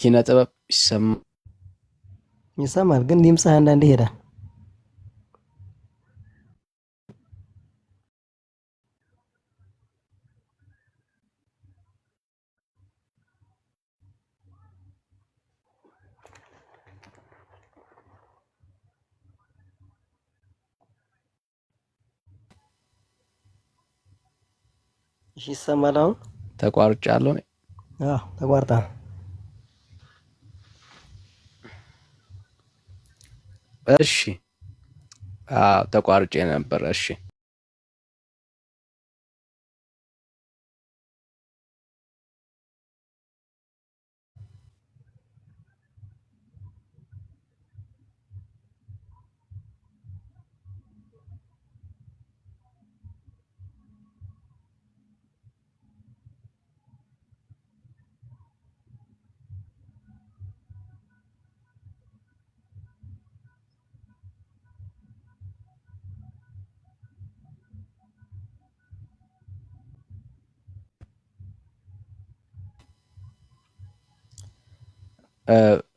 ኪነ ጥበብ ይሰማል፣ ግን ድምፅህ አንዳንዴ ይሄዳል። እሺ ይሰማል አሁን? ተቋርጫለሁ። አዎ ተቋርጧል። እሺ ተቋርጬ ነበር። እሺ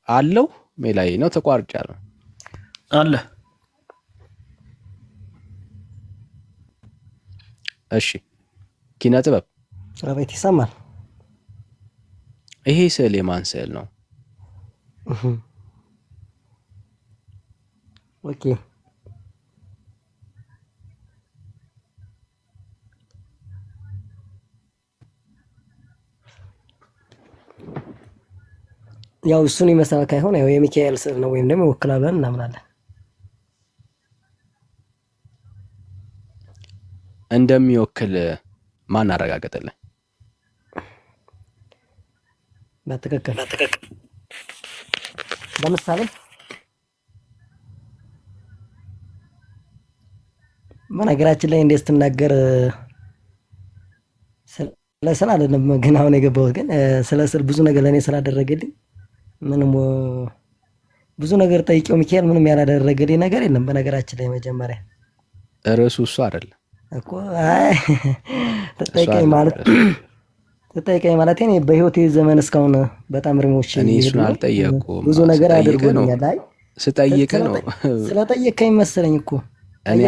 አለው ሜላይ ነው። ተቋርጫለሁ አለ። እሺ ኪነ ጥበብ አቤት ይሰማል። ይሄ ስዕል የማን ስዕል ነው? ኦኬ ያው እሱን ይመስላል ካይሆን ያው የሚካኤል ስዕል ነው ወይም ደግሞ ይወክላል ብለን እናምናለን። እንደሚወክል ማን አረጋገጠልን? በትክክል ለምሳሌ በነገራችን ላይ እንዴት ስትናገር ስለ ስዕል አይደለም ግን አሁን የገባሁት ግን ስለ ስዕል ብዙ ነገር ለእኔ ስላደረገልኝ ምንም ብዙ ነገር ጠይቄው ሚካኤል ምንም ያላደረገልኝ ነገር የለም። በነገራችን ላይ መጀመሪያ ርዕሱ እሱ አይደለም እኮ ተጠይቀኝ ማለት እኔ በህይወቴ ዘመን እስካሁን በጣም ርሞች እኔ እሱን አልጠየቅኩም። ብዙ ነገር አድርጎልኛል። አይ ስጠይቅ ነው ስለጠየቀኝ መሰለኝ እኮ እኔ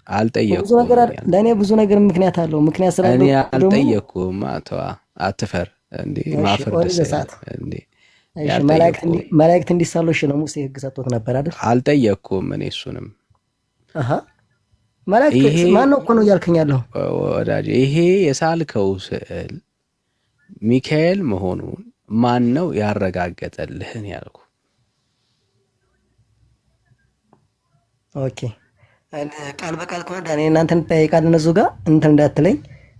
አልጠየቅኩም። ብዙ ነገር ለእኔ ብዙ ነገር ምክንያት አለው። ምክንያት ስላለው እኔ አልጠየቅኩም። አትፈር እንዴ ማፈር ደስ እንዴ መላእክት እንዲሳሉሽ ነው ሙሴ ህግ ሰጥቶት ነበር አይደል? አልጠየቅኩም። እኔ እሱንም መላእክት ማን ነው እኮ ነው እያልከኝ ያለው ወዳጄ። ይሄ የሳልከው ስዕል ሚካኤል መሆኑን ማን ነው ያረጋገጠልህን ያልኩ። ኦኬ ቃል በቃል ከሆነ ዳኔ እናንተን እንጠያይቃለን እዚሁ ጋር እንትን እንዳትለኝ።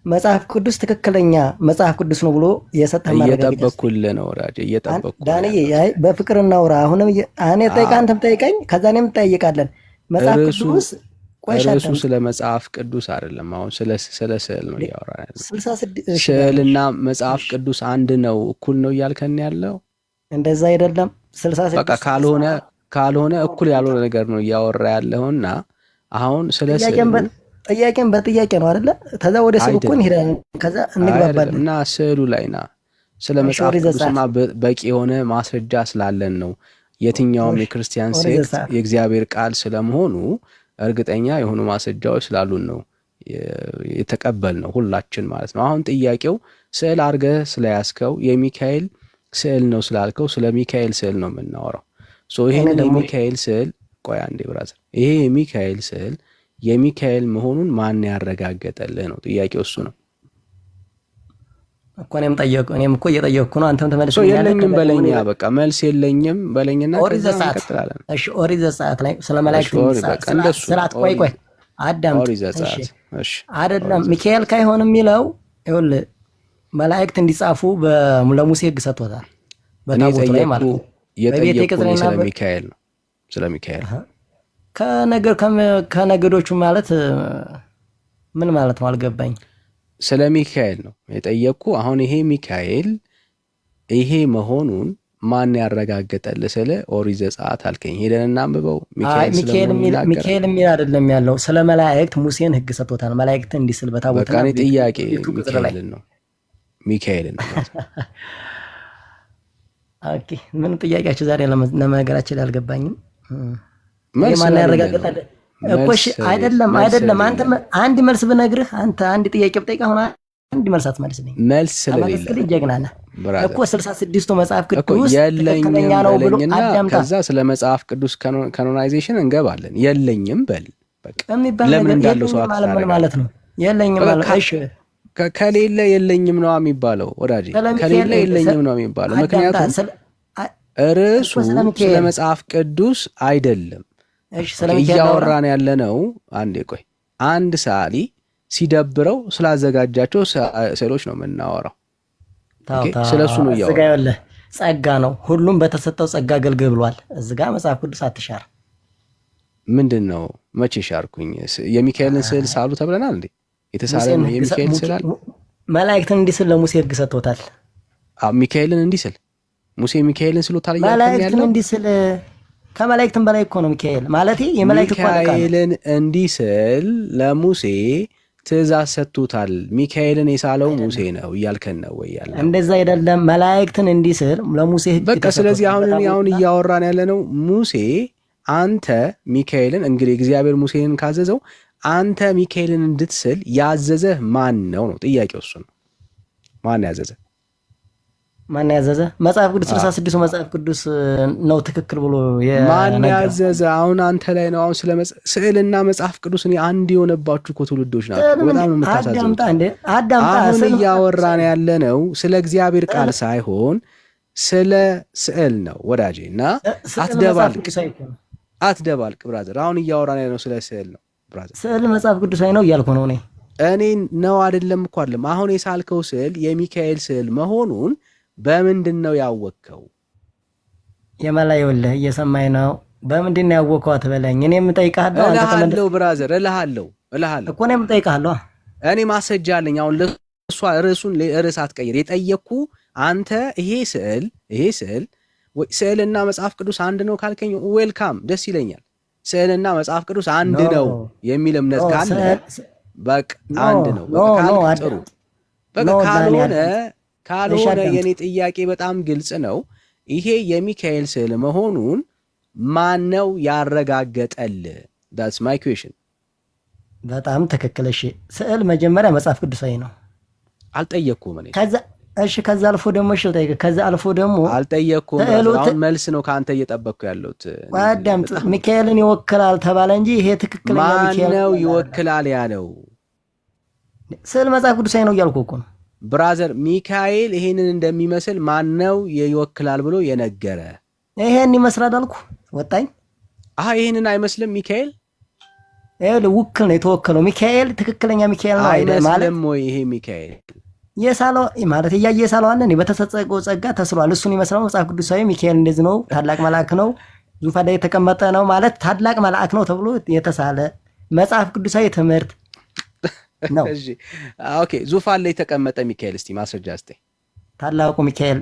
መጽሐፍ ቅዱስ ትክክለኛ መጽሐፍ ቅዱስ ነው ብሎ የሰጠህ ማረጋገጥ እየጠበቅኩልህ ነው ወዳጄ፣ እየጠበቅኩ ዳኔ። አይ በፍቅር እናውራ። አሁንም እኔ ጠይቃ አንተም ጠይቀኝ፣ ከዛ እኔም እንጠያይቃለን። መጽሐፍ ቅዱስ ርዕሱ ስለ መጽሐፍ ቅዱስ አይደለም። አሁን ስለ ስዕል ነው እያወራን ያለው። ስዕልና መጽሐፍ ቅዱስ አንድ ነው እኩል ነው እያልከን ያለው እንደዛ አይደለም። 66 በቃ ካልሆነ እኩል ያልሆነ ነገር ነው እያወራ ያለውና አሁን ስለ ጥያቄን በጥያቄ ነው አይደለ? ከዛ ወደ ስዕሉ እኮ እንሄዳለን፣ ከዛ እንግባባለን። እና ስዕሉ ላይ ና ስለ መጽሐፍ ቅዱስማ በቂ የሆነ ማስረጃ ስላለን ነው የትኛውም የክርስቲያን ሴክት የእግዚአብሔር ቃል ስለመሆኑ እርግጠኛ የሆኑ ማስረጃዎች ስላሉን ነው የተቀበል ነው ሁላችን ማለት ነው። አሁን ጥያቄው ስዕል አድርገህ ስለያዝከው የሚካኤል ስዕል ነው ስላልከው ስለ ሚካኤል ስዕል ነው የምናወራው። ይሄንን የሚካኤል ስዕል ቆይ አንዴ ብራዘር፣ ይሄ የሚካኤል ስዕል የሚካኤል መሆኑን ማን ያረጋገጠልህ ነው ጥያቄው። እሱ ነው እኮ እኔም እኮ እየጠየቅኩ ነው። አንተም ተመልሰህ የለኝም በለኛ። በቃ መልስ የለኝም በለኝና ከዛ እንቀጥላለን። እሺ ኦሪት ዘጸአት ላይ ስለ መላእክት ስርዓት ቆይ አዳም እሺ አይደለም ሚካኤል ካይሆን የሚለው ይኸውልህ መላእክት እንዲጻፉ ለሙሴ ህግ ሰጥቶታል በታቦቱ ላይ ማለት ነው። የጠየቁኝ ስለ ሚካኤል ነው። ስለ ሚካኤል ከነገዶቹ ማለት ምን ማለት ነው አልገባኝ። ስለ ሚካኤል ነው የጠየቅኩ። አሁን ይሄ ሚካኤል ይሄ መሆኑን ማን ያረጋገጠልህ ስለ ኦሪት ዘጸአት አልከኝ። ሄደን እናንብበው። ሚካኤል የሚል አይደለም ያለው ስለ መላእክት ሙሴን ህግ ሰጥቶታል። መላእክት እንዲስል በታቦት ላይ ጥያቄ ሚካኤልን ነው ኦኬ ምን ጥያቄያችሁ ዛሬ ለመነገራችን አልገባኝም። ማን ያረጋግጣል እኮ? እሺ አይደለም አንተ አንድ መልስ ብነግርህ አንተ አንድ ጥያቄ ብጠይቅህ አሁን አንድ መልስ አትመልስልኝ። መልስ ስለሌለ ጀግና ነህ እኮ 66ቱ መጽሐፍ ቅዱስ ትክክለኛ ነው ብሎ አዳምጣ። ከዛ ስለ መጽሐፍ ቅዱስ ካኖናይዜሽን እንገባለን። የለኝም በል በቃ። ለምን እንዳለው ሰው ማለት ነው የለኝም ማለት እሺ ከሌለ የለኝም ነው የሚባለው ወዳጄ። ከሌለ የለኝም ነው የሚባለው። ምክንያቱም ርዕሱ ስለ መጽሐፍ ቅዱስ አይደለም እያወራን ያለነው። አንዴ ቆይ፣ አንድ ሰዓሊ ሲደብረው ስላዘጋጃቸው ስዕሎች ነው የምናወራው። ስለሱ ነው እያወራን። ጸጋ ነው፣ ሁሉም በተሰጠው ጸጋ አገልግል ብሏል። እዚህ ጋር መጽሐፍ ቅዱስ አትሻር። ምንድን ነው መቼ ሻርኩኝ? የሚካኤልን ስዕል ሳሉ ተብለናል እንዴ? የተሳለ የሚካኤል ስዕል አለ። መላእክትን እንዲስል ለሙሴ ሕግ ሰጥቶታል። ሚካኤልን እንዲስል ሙሴ ሚካኤልን ስሎታል። መላእክትን እንዲስል ከመላእክትም በላይ እኮ ነው ሚካኤል ማለት የመላእክት እኮ አለቃ ነው። ሚካኤልን እንዲስል ለሙሴ ትእዛዝ ሰጥቶታል። ሚካኤልን የሳለው ሙሴ ነው እያልከን ነው ወይ? ያለ እንደዛ አይደለም። መላእክትን እንዲስል ለሙሴ ሕግ በቃ። ስለዚህ አሁን እያወራን ያለነው ሙሴ አንተ ሚካኤልን እንግዲህ እግዚአብሔር ሙሴን ካዘዘው አንተ ሚካኤልን እንድትስል ያዘዘህ ማን ነው ነው ጥያቄው። እሱ ነው ማን ያዘዘ? ማን ያዘዘ? መጽሐፍ ቅዱስ 66 መጽሐፍ ቅዱስ ነው ትክክል ብሎ ማን ያዘዘ? አሁን አንተ ላይ ነው። አሁን ስለ ስዕልና መጽሐፍ ቅዱስ አንድ የሆነባችሁ እኮ ትውልዶች ናቸው። በጣም የምታሳዝኑት። አሁን እያወራን ያለነው ስለ እግዚአብሔር ቃል ሳይሆን ስለ ስዕል ነው ወዳጄ። እና አትደባልቅ ብራዘር። አሁን እያወራን ያለነው ስለ ስዕል ነው ብራዘር። ስዕል መጽሐፍ ቅዱሳዊ ነው እያልኩ ነው እኔ ነው አይደለም እኮ አይደለም። አሁን የሳልከው ስዕል የሚካኤል ስዕል መሆኑን በምንድን ነው ያወቅከው? የመላየውልህ እየሰማኝ ነው። በምንድን ነው ያወቅከው አትበለኝ። እኔ የምጠይቅሃለሁ አንተ እልሃለሁ ብራዘር፣ እልሃለሁ እኮ ነው የምጠይቅሃለሁ። እኔ ማስረጃ አለኝ። አሁን ለእሷ ርዕስ አትቀይር። የጠየቅኩ አንተ ይሄ ስዕል ስዕልና መጽሐፍ ቅዱስ አንድ ነው ካልከኝ ዌልካም፣ ደስ ይለኛል። ስዕልና መጽሐፍ ቅዱስ አንድ ነው የሚል እምነት ካለ በቃ አንድ ነው በቃ ጥሩ። በቃ ካልሆነ የኔ ጥያቄ በጣም ግልጽ ነው። ይሄ የሚካኤል ስዕል መሆኑን ማነው ያረጋገጠል? that's my question። በጣም ትክክል። እሺ ስዕል መጀመሪያ መጽሐፍ ቅዱሳዊ ነው። አልጠየቅኩም እኔ። ከዛ አልፎ ደግሞ ከዛ አልፎ ደግሞ አልጠየቅኩም። አሁን መልስ ነው ከአንተ እየጠበቅኩ ያለሁት። አዳምጥ። ሚካኤልን ይወክላል ተባለ እንጂ ይሄ ትክክለኛ ሚካኤል ማነው ይወክላል ያለው? ስዕል መጽሐፍ ቅዱሳዊ ነው እያልኩ እኮ ነው ብራዘር። ሚካኤል ይሄንን እንደሚመስል ማነው ይወክላል ብሎ የነገረ? ይሄን ይመስላል አልኩ ወጣኝ። ይሄንን አይመስልም ሚካኤል። ውክል ነው የተወከለው። ሚካኤል ትክክለኛ ሚካኤል ነው አይመስልም ወይ? ይሄ ሚካኤል የሳለው ማለት እያየ የሳለው አለ በተሰጠው ጸጋ ተስሏል። እሱን ይመስላል መጽሐፍ ቅዱሳዊ። ሚካኤል እንደዚህ ነው፣ ታላቅ መልአክ ነው፣ ዙፋን ላይ የተቀመጠ ነው ማለት ታላቅ መልአክ ነው ተብሎ የተሳለ መጽሐፍ ቅዱሳዊ ትምህርት ነው። ኦኬ ዙፋን ላይ የተቀመጠ ሚካኤል እስቲ ማስረጃ ስጠኝ። ታላቁ ሚካኤል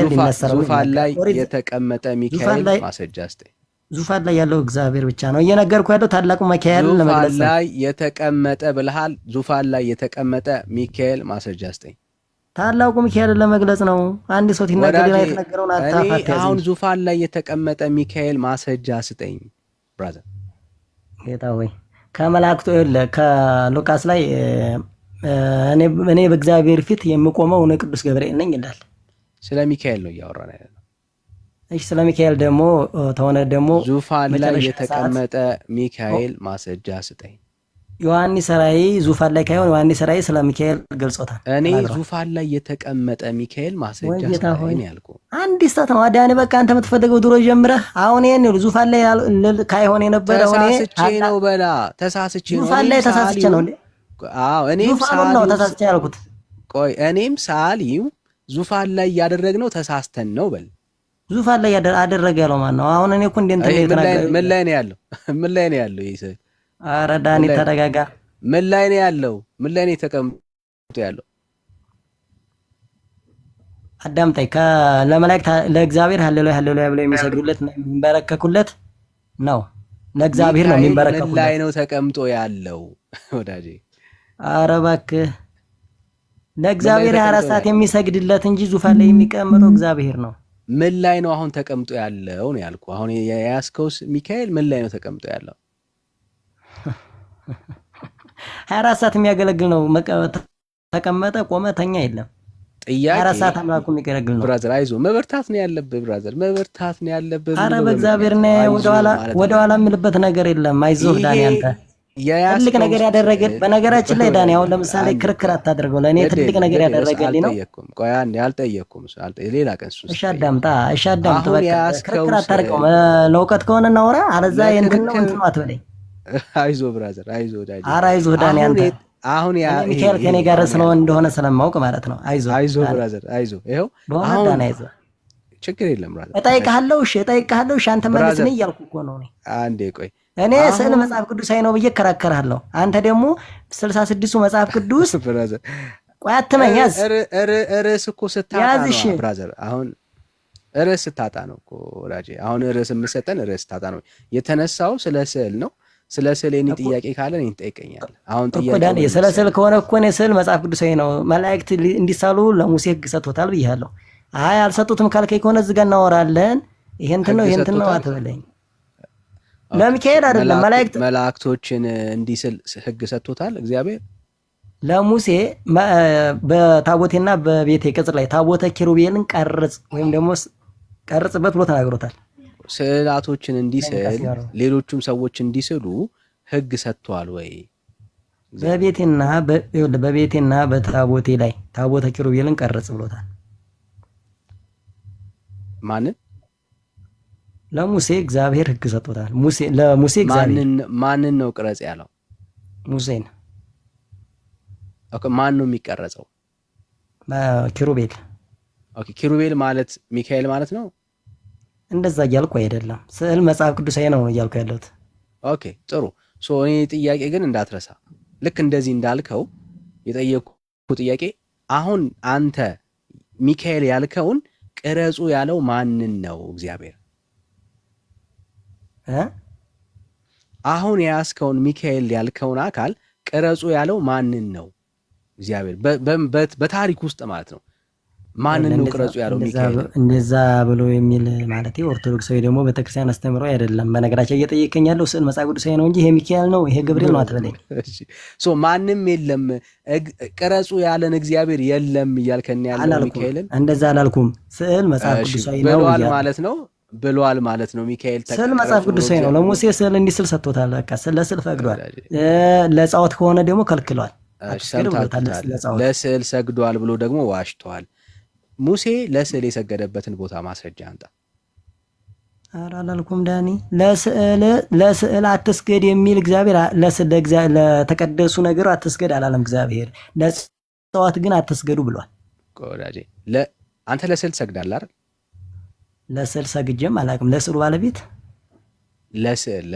ይነሳል። ዙፋን ላይ የተቀመጠ ሚካኤል ማስረጃ ስጠኝ። ዙፋን ላይ ያለው እግዚአብሔር ብቻ ነው እየነገርኩ ያለው። ታላቁ ሚካኤል ለመግለጽ ዙፋን ላይ የተቀመጠ ብልሃል። ዙፋን ላይ የተቀመጠ ሚካኤል ማስረጃ ስጠኝ። ታላቁ ሚካኤል ለመግለጽ ነው። አንድ ሰው ሲናገር የተነገረውን አታፋት። አሁን ዙፋን ላይ የተቀመጠ ሚካኤል ማስረጃ ስጠኝ ብራዘር። ጌታ ሆይ ከመላእክቱ ከሉቃስ ላይ እኔ በእግዚአብሔር ፊት የምቆመው እኔ ቅዱስ ገብርኤል ነኝ ይላል። ስለ ሚካኤል ነው እያወራን ያለነው። እሺ ስለ ሚካኤል ደግሞ ተሆነ ደግሞ ዙፋን ላይ የተቀመጠ ሚካኤል ማስረጃ ስጠኝ። ዮሐንስ ራእይ ዙፋን ላይ ካይሆን ዮሐንስ ራእይ ስለ ሚካኤል ገልጾታል። እኔ ዙፋን ላይ የተቀመጠ ሚካኤል ማስረጃ ስጠኝ ያልኩ አንድ ስታት ነው። አዳኔ በቃ አንተ የምትፈልገው ድሮ ጀምረህ አሁን ይሄን ዙፋን ላይ ካይሆን የነበረው ተሳስቼ ነው በላ ተሳስቼ ነው። ዙፋን ላይ ተሳስቼ ነው እንዴ? እኔም ሳሊው ነው ተሳስቼ ያልኩት። ቆይ እኔም ሳሊው ዙፋን ላይ ያደረግነው ተሳስተን ነው በል። ዙፋን ላይ አደረገ ያለው ማን ነው? አሁን እኔ እኮ እንዴት ተናገረ? ምን ላይ ነው ያለው? ምን ላይ ነው ያለው? ይሄ ኧረ ዳኒ ተረጋጋ። ምን ላይ ነው ያለው? ምን ላይ ነው ተቀምጦ ያለው? አዳምጠኝ። ለመላእክት ለእግዚአብሔር ሃሌሉያ ሃሌሉያ ብለው የሚሰግዱለት ነው የሚንበረከኩለት ነው። ለእግዚአብሔር ነው የሚንበረከኩለት። ምን ላይ ነው ተቀምጦ ያለው ወዳጄ? ኧረ እባክህ ለእግዚአብሔር 24 ሰዓት የሚሰግድለት እንጂ ዙፋን ላይ የሚቀመጠው እግዚአብሔር ነው። ምን ላይ ነው አሁን ተቀምጦ ያለው ነው ያልኩ። አሁን የያዝከው ሚካኤል ምን ላይ ነው ተቀምጦ ያለው? 24 ሰዓት የሚያገለግል ነው። ተቀመጠ፣ ቆመ፣ ተኛ የለም። 24 ሰዓት አምላኩ የሚያገለግል ነው። ብራዘር አይዞህ፣ መበርታት ነው ያለብህ። ብራዘር መበርታት ነው ያለብህ። ኧረ በእግዚአብሔር ነው። ወደ ኋላ የምልበት ነገር የለም። አይዞህ ዳኒ፣ አንተ ትልቅ ነገር ያደረገል። በነገራችን ላይ ዳኒ፣ አሁን ለምሳሌ ክርክር አታድርገው። ለእኔ ትልቅ ነገር ያደረገልኝ ነው። ቆይ አንዴ አልጠየቅኩም። ሌላ ቀን እሱ እሺ፣ አዳምጣ። በቃ ክርክር አታድርገው። ለእውቀት ከሆነ እናውራ። አለዛ እንትን ነው አትበለኝ። አይዞህ ብራዘር፣ አይዞህ ዳኒ። ኧረ አይዞህ ዳኒ፣ አንተ አሁን ሚካኤል ከኔ ጋር እንደሆነ ስለማውቅ ማለት ነው። አይዞህ ብራዘር፣ አይዞህ። ይኸው አሁን ዳኒ፣ አይዞህ፣ ችግር የለም ብራዘር። እጠይቅሃለሁ። እሺ፣ አንተ መልስልኝ እያልኩ እኮ ነው። አንዴ ቆይ፣ እኔ ስዕል መጽሐፍ ቅዱሳዊ ነው ብዬ እከራከርሃለሁ። አንተ ደግሞ 66ቱ መጽሐፍ ቅዱስ ብራዘር፣ ቆይ አትመኝ። ያዝ። ርዕስ እኮ ስታጣ ነው ብራዘር። አሁን ርዕስ ስታጣ ነው እኮ ወዳጄ። አሁን ርዕስ የምሰጠን ርዕስ ስታጣ ነው። የተነሳው ስለ ስዕል ነው። ስለ ስዕል የኔ ጥያቄ ካለ እኔን ትጠይቀኛለህ። አሁን ጥያቄ ስለ ስዕል ከሆነ እኮ እኔ ስዕል መጽሐፍ ቅዱሳዊ ነው፣ መላእክት እንዲሳሉ ለሙሴ ሕግ ሰጥቶታል ብያለሁ። አይ አልሰጡትም ካልከኝ ከሆነ እዚህ ጋር እናወራለን። ይሄንትን ነው አትበለኝ። ለሚካኤል አይደለም መላእክቶችን እንዲስል ሕግ ሰጥቶታል እግዚአብሔር ለሙሴ። በታቦቴና በቤቴ ቅጽር ላይ ታቦተ ኪሩቤልን ቀርጽ ወይም ደግሞ ቀርጽበት ብሎ ተናግሮታል። ስዕላቶችን እንዲስል ሌሎቹም ሰዎች እንዲስሉ ሕግ ሰጥቷል ወይ? በቤቴና በታቦቴ ላይ ታቦተ ኪሩቤልን ቀርጽ ብሎታል። ማንን? ለሙሴ እግዚአብሔር ሕግ ሰጥቶታል። ለሙሴ እግዚአብሔር ማንን ነው ቅረጽ ያለው? ሙሴን። ኦኬ፣ ማን ነው የሚቀረጸው? ኪሩቤል። ኦኬ፣ ኪሩቤል ማለት ሚካኤል ማለት ነው። እንደዛ እያልኩ አይደለም። ስዕል መጽሐፍ ቅዱሳዊ ነው እያልኩ ያለሁት። ኦኬ ጥሩ። እኔ ጥያቄ ግን እንዳትረሳ፣ ልክ እንደዚህ እንዳልከው የጠየቅኩ ጥያቄ አሁን አንተ ሚካኤል ያልከውን ቅረጹ ያለው ማንን ነው? እግዚአብሔር። አሁን የያዝከውን ሚካኤል ያልከውን አካል ቅረጹ ያለው ማንን ነው? እግዚአብሔር። በታሪክ ውስጥ ማለት ነው። ማንን ነው ቅረጹ ያለው ሚካኤል? እንደዛ ብሎ የሚል ማለት ኦርቶዶክሳዊ ደግሞ ቤተክርስቲያን አስተምሮ አይደለም። በነገራችን እየጠየቀኝ ያለው ስዕል መጽሐፍ ቅዱሳዊ ነው እንጂ ይሄ ሚካኤል ነው ይሄ ገብርኤል ነው አትበለኝ። ማንም የለም ቅረጹ ያለን እግዚአብሔር የለም እያልከን ያለው ሚካኤልን? እንደዛ አላልኩም። ስዕል መጽሐፍ ቅዱሳዊ ነው ብሏል ማለት ነው። ሚካኤል ስዕል መጽሐፍ ቅዱሳዊ ነው። ለሙሴ ስዕል እንዲስል ሰጥቶታል። በቃ ለስዕል ፈቅዷል። ለጻወት ከሆነ ደግሞ ከልክሏል። ለስዕል ሰግዷል ብሎ ደግሞ ዋሽቷል። ሙሴ ለስዕል የሰገደበትን ቦታ ማስረጃ አንጣ። ኧረ አላልኩም ዳኒ። ለስዕል አትስገድ የሚል እግዚአብሔር ለተቀደሱ ነገር አትስገድ አላለም እግዚአብሔር። ለጸዋት ግን አትስገዱ ብሏል። ወዳጄ አንተ ለስዕል ትሰግዳለህ አይደል? ለስዕል ሰግጄም አላውቅም። ለስዕሉ ባለቤት ለስዕል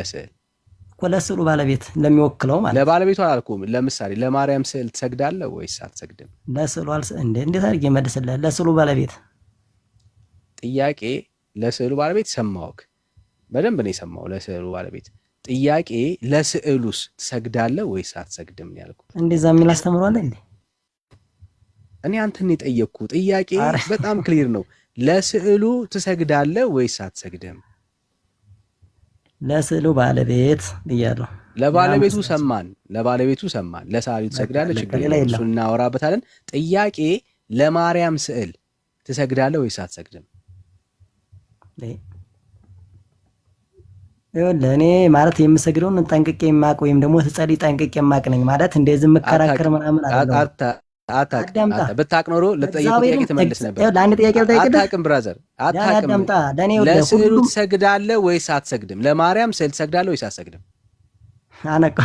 እኮ ለስዕሉ ባለቤት ለሚወክለው ማለት ለባለቤቱ አላልኩም። ለምሳሌ ለማርያም ስዕል ትሰግዳለህ ወይስ አትሰግድም? ለስዕሉ እንዴት አድርጌ መልስልህ? ለስዕሉ ባለቤት ጥያቄ ለስዕሉ ባለቤት ሰማሁህ። በደንብ ነው የሰማው። ለስዕሉ ባለቤት ጥያቄ ለስዕሉስ ትሰግዳለህ ወይስ አትሰግድም ያልኩህ። እንደዛ የሚል አስተምሯል እንዴ? እኔ አንተን የጠየቅኩ ጥያቄ በጣም ክሊር ነው። ለስዕሉ ትሰግዳለህ ወይስ አትሰግድም? ለስዕሉ ባለቤት ብያለሁ። ለባለቤቱ ሰማን። ለሰዓሊው ትሰግዳለህ፣ ችግር የለም እሱን እናወራበታለን። ጥያቄ ለማርያም ስዕል ትሰግዳለህ ወይስ አትሰግድም? ይኸውልህ እኔ ማለት የምሰግደውን ጠንቅቄ የማቅ ወይም ደግሞ ትጸልይ ጠንቅቄ የማቅ ነኝ ማለት እንደዚህ የምከራከር ምናምን አይደለም። ብታቅ ኖሮ ለጠየቁ ጥያቄ ትመልስ ነበር። ለአንድ ጥያቄ ልጠይቅህ። አታውቅም ብራዘር፣ አታውቅም። ለስዕሉ ትሰግዳለህ ወይስ አትሰግድም? ለማርያም ስዕል ትሰግዳለህ ወይስ አትሰግድም? አነቃ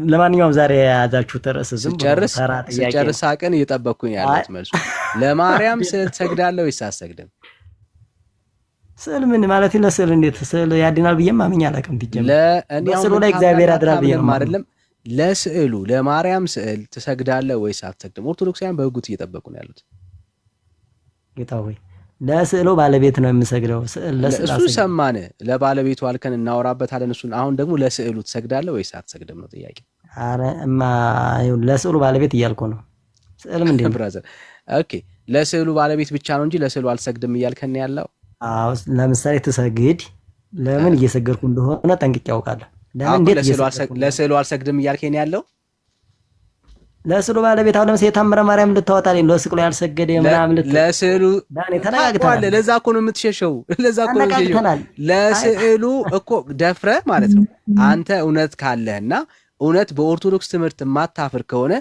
ለማንኛውም ዛሬ የያዛችሁት ርዕስ ዝም ብሎ ተራ ጥያቄ ስጨርስ አቅን እየጠበቅኩኝ ያለሁት መልሱ። ለማርያም ስዕል ትሰግዳለህ ወይስ አትሰግድም? ስዕል ምን ማለት ለስዕል እንዴት ስዕል ያድናል ብዬም አምኜ አላውቅም። በስዕሉ ላይ እግዚአብሔር ያድራል ብዬም አይደለም። ለስዕሉ ለማርያም ስዕል ትሰግዳለህ ወይስ አትሰግድም? ኦርቶዶክሳውያን በህጉት እየጠበቁ ነው ያሉት። ጌታ ሆይ ለስዕሉ ባለቤት ነው የምሰግደው። እሱ ሰማን፣ ለባለቤቱ አልከን እናወራበታለን እሱን። አሁን ደግሞ ለስዕሉ ትሰግዳለህ ወይስ አትሰግድም ነው ጥያቄ። አረ እማ ለስዕሉ ባለቤት እያልኩ ነው። ስዕል ምንድን ነው ብራዘር? ኦኬ ለስዕሉ ባለቤት ብቻ ነው እንጂ ለስዕሉ አልሰግድም እያልከን ያለው? አዎ ለምሳሌ ትሰግድ፣ ለምን እየሰገድኩ እንደሆነ ጠንቅቄ ያውቃለሁ። ለምን እንዴት ለስዕሉ አልሰግድም እያልከኝ ያለው? ለስዕሉ ባለቤት አሁን ለምሳሌ የታምረ ማርያም ልታወጣልኝ ለስዕሉ ያልሰገደ ምናምን ለስዕሉ ተነጋግተናል። ለዛ እኮ ነው የምትሸሸው። ለዛ እኮ ነው የምትሸሸው። ለስዕሉ እኮ ደፍረ ማለት ነው አንተ እውነት ካለህና እውነት በኦርቶዶክስ ትምህርት የማታፍር ከሆነ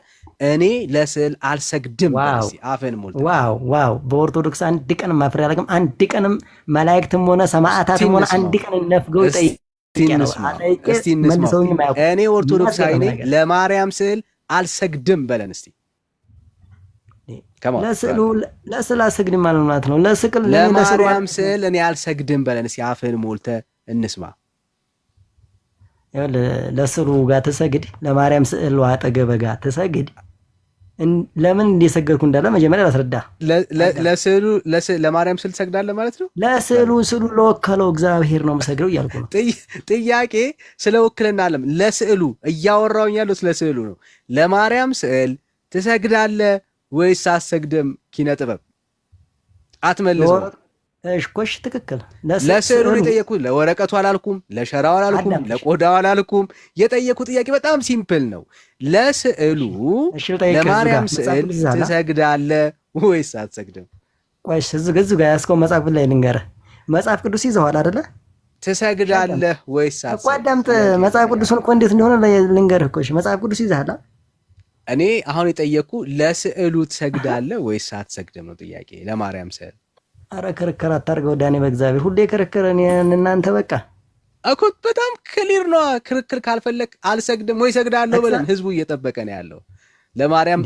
እኔ ለስዕል አልሰግድም በሲ አፈን ሞልተ ዋው በኦርቶዶክስ አንድ ቀን ማፍር ያለግም አንድ ቀንም መላእክትም ሆነ ሰማዕታትም ሆነ አንድ ቀን ነፍገው እኔ ኦርቶዶክሳዊ ነኝ ለማርያም ስዕል አልሰግድም በለን እስቲ። ለስዕል አልሰግድም ማለት ነው። ለማርያም ስዕል እኔ አልሰግድም በለን እስቲ አፍህን ሞልተ እንስማ። ለስዕሉ ጋር ትሰግድ፣ ለማርያም ስዕል አጠገብ ጋር ትሰግድ። ለምን እንደሰገድኩ እንዳለ መጀመሪያ ላስረዳ። ለስዕሉ ለማርያም ስዕል ትሰግዳለህ ማለት ነው? ለስዕሉ ለወከለው እግዚአብሔር ነው የምሰግደው እያልኩ ነው። ጥያቄ ስለ ውክልና አለም ለስዕሉ እያወራሁኝ ያለው ስለ ስዕሉ ነው። ለማርያም ስዕል ትሰግዳለህ ወይስ አትሰግድም? ኪነ ጥበብ አትመልሰው። እሽኮሽ ትክክል። ለስዕሉ የጠየኩት ለወረቀቱ አላልኩም፣ ለሸራው አላልኩም፣ ለቆዳው አላልኩም። የጠየኩ ጥያቄ በጣም ሲምፕል ነው። ለስዕሉ ለማርያም ስዕል ትሰግዳለህ ወይስ አትሰግድም? ቆይሽ እዚህ ጋር ያስከው መጽሐፍ ላይ ልንገርህ። መጽሐፍ ቅዱስ ይዘዋል አይደለ? ትሰግዳለህ ወይስ አትሰግድም? እኮ አዳምጥ። መጽሐፍ ቅዱስን እኮ እንዴት እንደሆነ ልንገርህ እኮ። መጽሐፍ ቅዱስ ይዘሃል። እኔ አሁን የጠየኩ ለስዕሉ ትሰግዳለህ ወይስ አትሰግድም ነው ጥያቄ። ለማርያም ስዕል አረ ክርክር አታርገው ዳኔ፣ በእግዚአብሔር ሁሌ ክርክር። እናንተ በቃ እኮ በጣም ክሊር ነው። ክርክር ካልፈለግ አልሰግድም ወይ ሰግዳለሁ ብለን ህዝቡ እየጠበቀ ነው ያለው።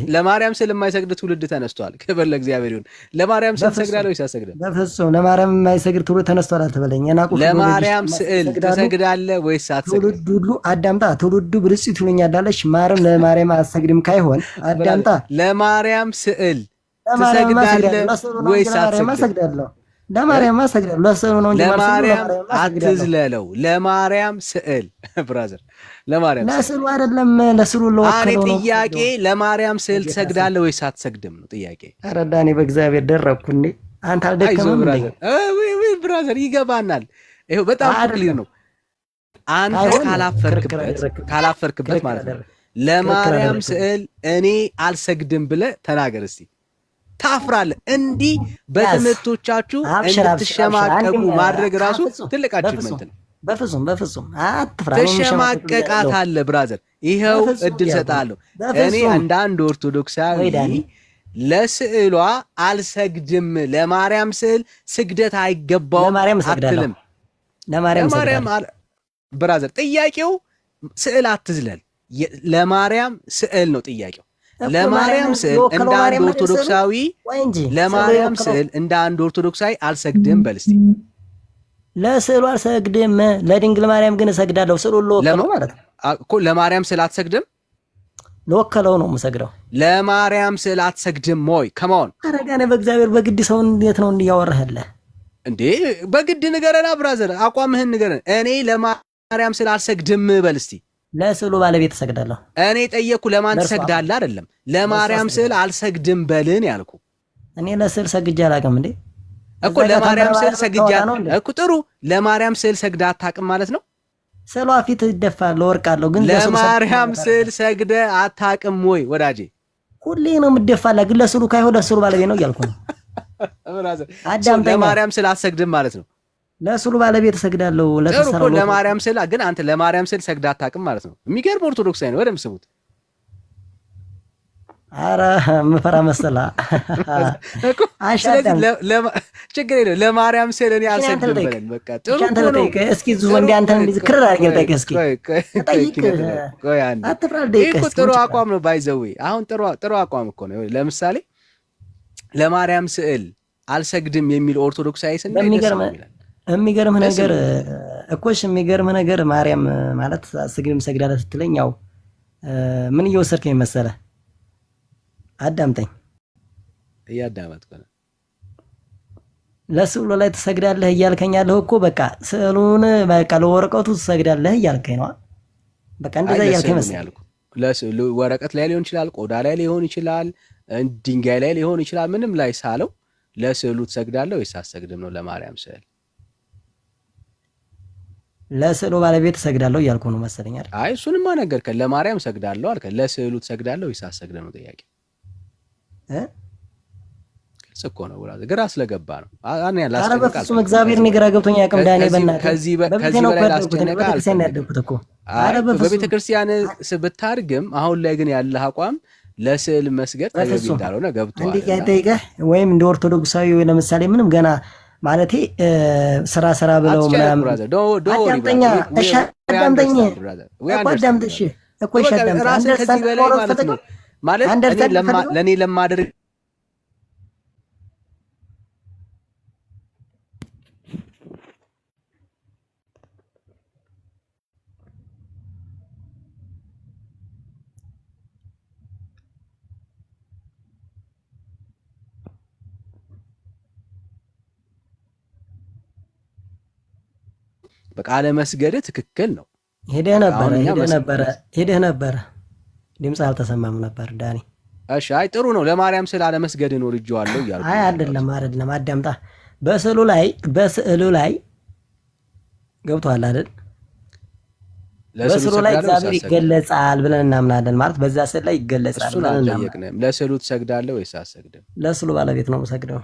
ለማርያም ስዕል የማይሰግድ ትውልድ ተነስቷል። ክብር ለእግዚአብሔር ይሁን። ለማርያም ስዕል ትሰግዳለህ ወይስ አትሰግድም? በፍጹም ለማርያም የማይሰግድ ትውልድ ተነስቷል አትበለኝ። ለማርያም ስዕል ትሰግዳለህ ወይስ አትሰግድም? ትውልድ ሁሉ አዳምጣ። ትውልዱ ብልጽት ይሉኛላለች። ማርያም ለማርያም አትሰግድም ካይሆን አዳምጣ። ለማርያም ስዕል ትሰግዳለህ ወይስ አትሰግድም? ለማርያም አሰግዳለሁ። ለስዕሉ ነው እንጂ ለማርያም አትዝለለው። ለማርያም ስዕል ብራዘር፣ ለማርያም ለስዕሉ አይደለም፣ ለስዕሉ ለወከለው ነው ጥያቄ። ለማርያም ስዕል ትሰግዳለህ ወይስ አትሰግድም ነው ጥያቄ። ኧረ ዳኔ በእግዚአብሔር ደረኩ እንዴ! አንተ አልደከመም እንዴ? ወይ ብራዘር ይገባናል። ይሄው በጣም ክሊር ነው። አንተ ካላፈርክበት ማለት ነው። ለማርያም ስዕል እኔ አልሰግድም ብለህ ተናገር እስቲ። ታፍራለህ። እንዲህ በትምህርቶቻችሁ እንድትሸማቀቁ ማድረግ ራሱ ትልቅ አቺቭመንት ነው። በፍጹም አትፍራ። ተሸማቀቃታለህ ብራዘር። ይኸው እድል ሰጣለሁ። እኔ እንደ አንድ ኦርቶዶክሳዊ ለስዕሏ አልሰግድም፣ ለማርያም ስዕል ስግደት አይገባውም አትልም። ለማርያም ብራዘር፣ ጥያቄው ስዕል አትዝለል፣ ለማርያም ስዕል ነው ጥያቄው። ለማርያም ስዕል እንደ አንድ ኦርቶዶክሳዊ ለማርያም ስዕል እንደ አንድ ኦርቶዶክሳዊ አልሰግድም በል እስቲ። ለስዕሉ አልሰግድም፣ ለድንግል ማርያም ግን እሰግዳለሁ። ስዕሉ ለወከለው ማለት ነው እኮ። ለማርያም ስዕል አትሰግድም? ለወከለው ነው የምሰግደው። ለማርያም ስዕል አትሰግድም ወይ? ከማን አረጋኔ በእግዚአብሔር በግድ ሰው እንዴት ነው እንዲያወራህልህ እንዴ? በግድ ንገረና ብራዘር፣ አቋምህን ንገረን። እኔ ለማርያም ስዕል አልሰግድም በል እስቲ። ለስዕሉ ባለቤት እሰግዳለሁ። እኔ ጠየቅኩ ለማን ትሰግዳለህ አይደለም፣ ለማርያም ስዕል አልሰግድም በልን ያልኩ። እኔ ለስዕል ሰግጄ አላውቅም እንዴ እኮ። ለማርያም ስዕል ሰግጄ እኮ። ጥሩ፣ ለማርያም ስዕል ሰግደህ አታውቅም ማለት ነው። ስዕሏ ፊት ይደፋል፣ ለወርቃለሁ። ግን ለማርያም ስዕል ሰግደህ አታውቅም ወይ ወዳጄ? ሁሌ ነው የምደፋላ። ግን ለስዕሉ ካይሆን ለስዕሉ ባለቤት ነው እያልኩ ነው። ለማርያም ስዕል አትሰግድም ማለት ነው። ለስዕሉ ባለቤት እሰግዳለሁ። ለተሰራው ለማርያም ስዕል ግን አንተ ለማርያም ስዕል ሰግደህ አታውቅም ማለት ነው። የሚገርም ኦርቶዶክሳዊ ነው። ወደም ስሙት። ኧረ ምፈራ መሰላ። ስለዚህ ችግር የለውም። ለማርያም ስዕል እኔ አልሰግድም በለን። በቃ ጥሩ ነው። እስኪ ዙ እንደ አንተ እንደዚህ ክርር አድርገህ ጠይቅ እስኪ። አትፍራ። ጥሩ አቋም ነው ባይዘዌ። አሁን ጥሩ አቋም እኮ ነው። ለምሳሌ ለማርያም ስዕል አልሰግድም የሚል ኦርቶዶክሳዊ ስናይ ደስ ይላል። የሚገርምህ ነገር እኮሽ የሚገርምህ ነገር ማርያም ማለት አስግድም ሰግዳለህ ስትለኝ ያው ምን እየወሰድከኝ መሰለህ? አዳምጠኝ። እያዳመጥኩ ነው። ለስዕሉ ላይ ትሰግዳለህ እያልከኝ ያለህ እኮ በቃ ስዕሉን በቃ ለወረቀቱ ትሰግዳለህ እያልከኝ ነው። በቃ እንደዛ እያልከኝ መሰለኝ። ለስዕሉ ወረቀት ላይ ሊሆን ይችላል፣ ቆዳ ላይ ሊሆን ይችላል፣ ድንጋይ ላይ ሊሆን ይችላል። ምንም ላይ ሳለው ለስዕሉ ትሰግዳለህ ወይስ አትሰግድም ነው? ለማርያም ስዕል ለስዕሉ ባለቤት ትሰግዳለህ እያልኩ ነው መሰለኝ አይደል? አይ እሱንማ ነገርከን። ለማርያም ሰግዳለሁ አልከ። ለስዕሉ ትሰግዳለህ ወይስ አትሰግድም ነው ጥያቄ። ግልጽ እኮ ነው ብራዘር፣ ግራ ስለገባ ነው። አኔ ኧረ በፍጹም እግዚአብሔርን ግራ ገብቶኝ አያውቅም ዳኔ። በእናትህ ከዚህ በላይ ላስጨነቀ አልኩት እኮ። በቤተ ክርስቲያን ብታርግም አሁን ላይ ግን ያለህ አቋም ለስዕል መስገድ ተገቢ እንዳልሆነ ገብቶሃል። እንዴ ያጠይቀህ ወይም እንደ ኦርቶዶክሳዊ ለምሳሌ ምንም ገና ማለቴ ስራ ብለው ምናምን አዳምጠኛ እሺ፣ አዳምጠኝ እኮ አዳምጥሽ እኮ እሺ፣ አዳምጥ ማለት ለኔ ለማድረግ በቃለ መስገድ ትክክል ነው። ሄደህ ነበረ ድምጽ አልተሰማም ነበር ዳኒ። እሺ አይ ጥሩ ነው። ለማርያም ስለ አለ መስገድ ነው ልጅዋለሁ ይያሉ። አይ አይደለም አዳምጣ። በስዕሉ ላይ ገብቷል አይደል? በስዕሉ ላይ እግዚአብሔር ይገለጻል ብለን እናምናለን። ማለት በዛ ስዕል ላይ ይገለጻል ብለን እናምናለን። ለስዕሉ ትሰግዳለህ ወይስ አትሰግድም? ለስዕሉ ባለቤት ነው የምሰግደው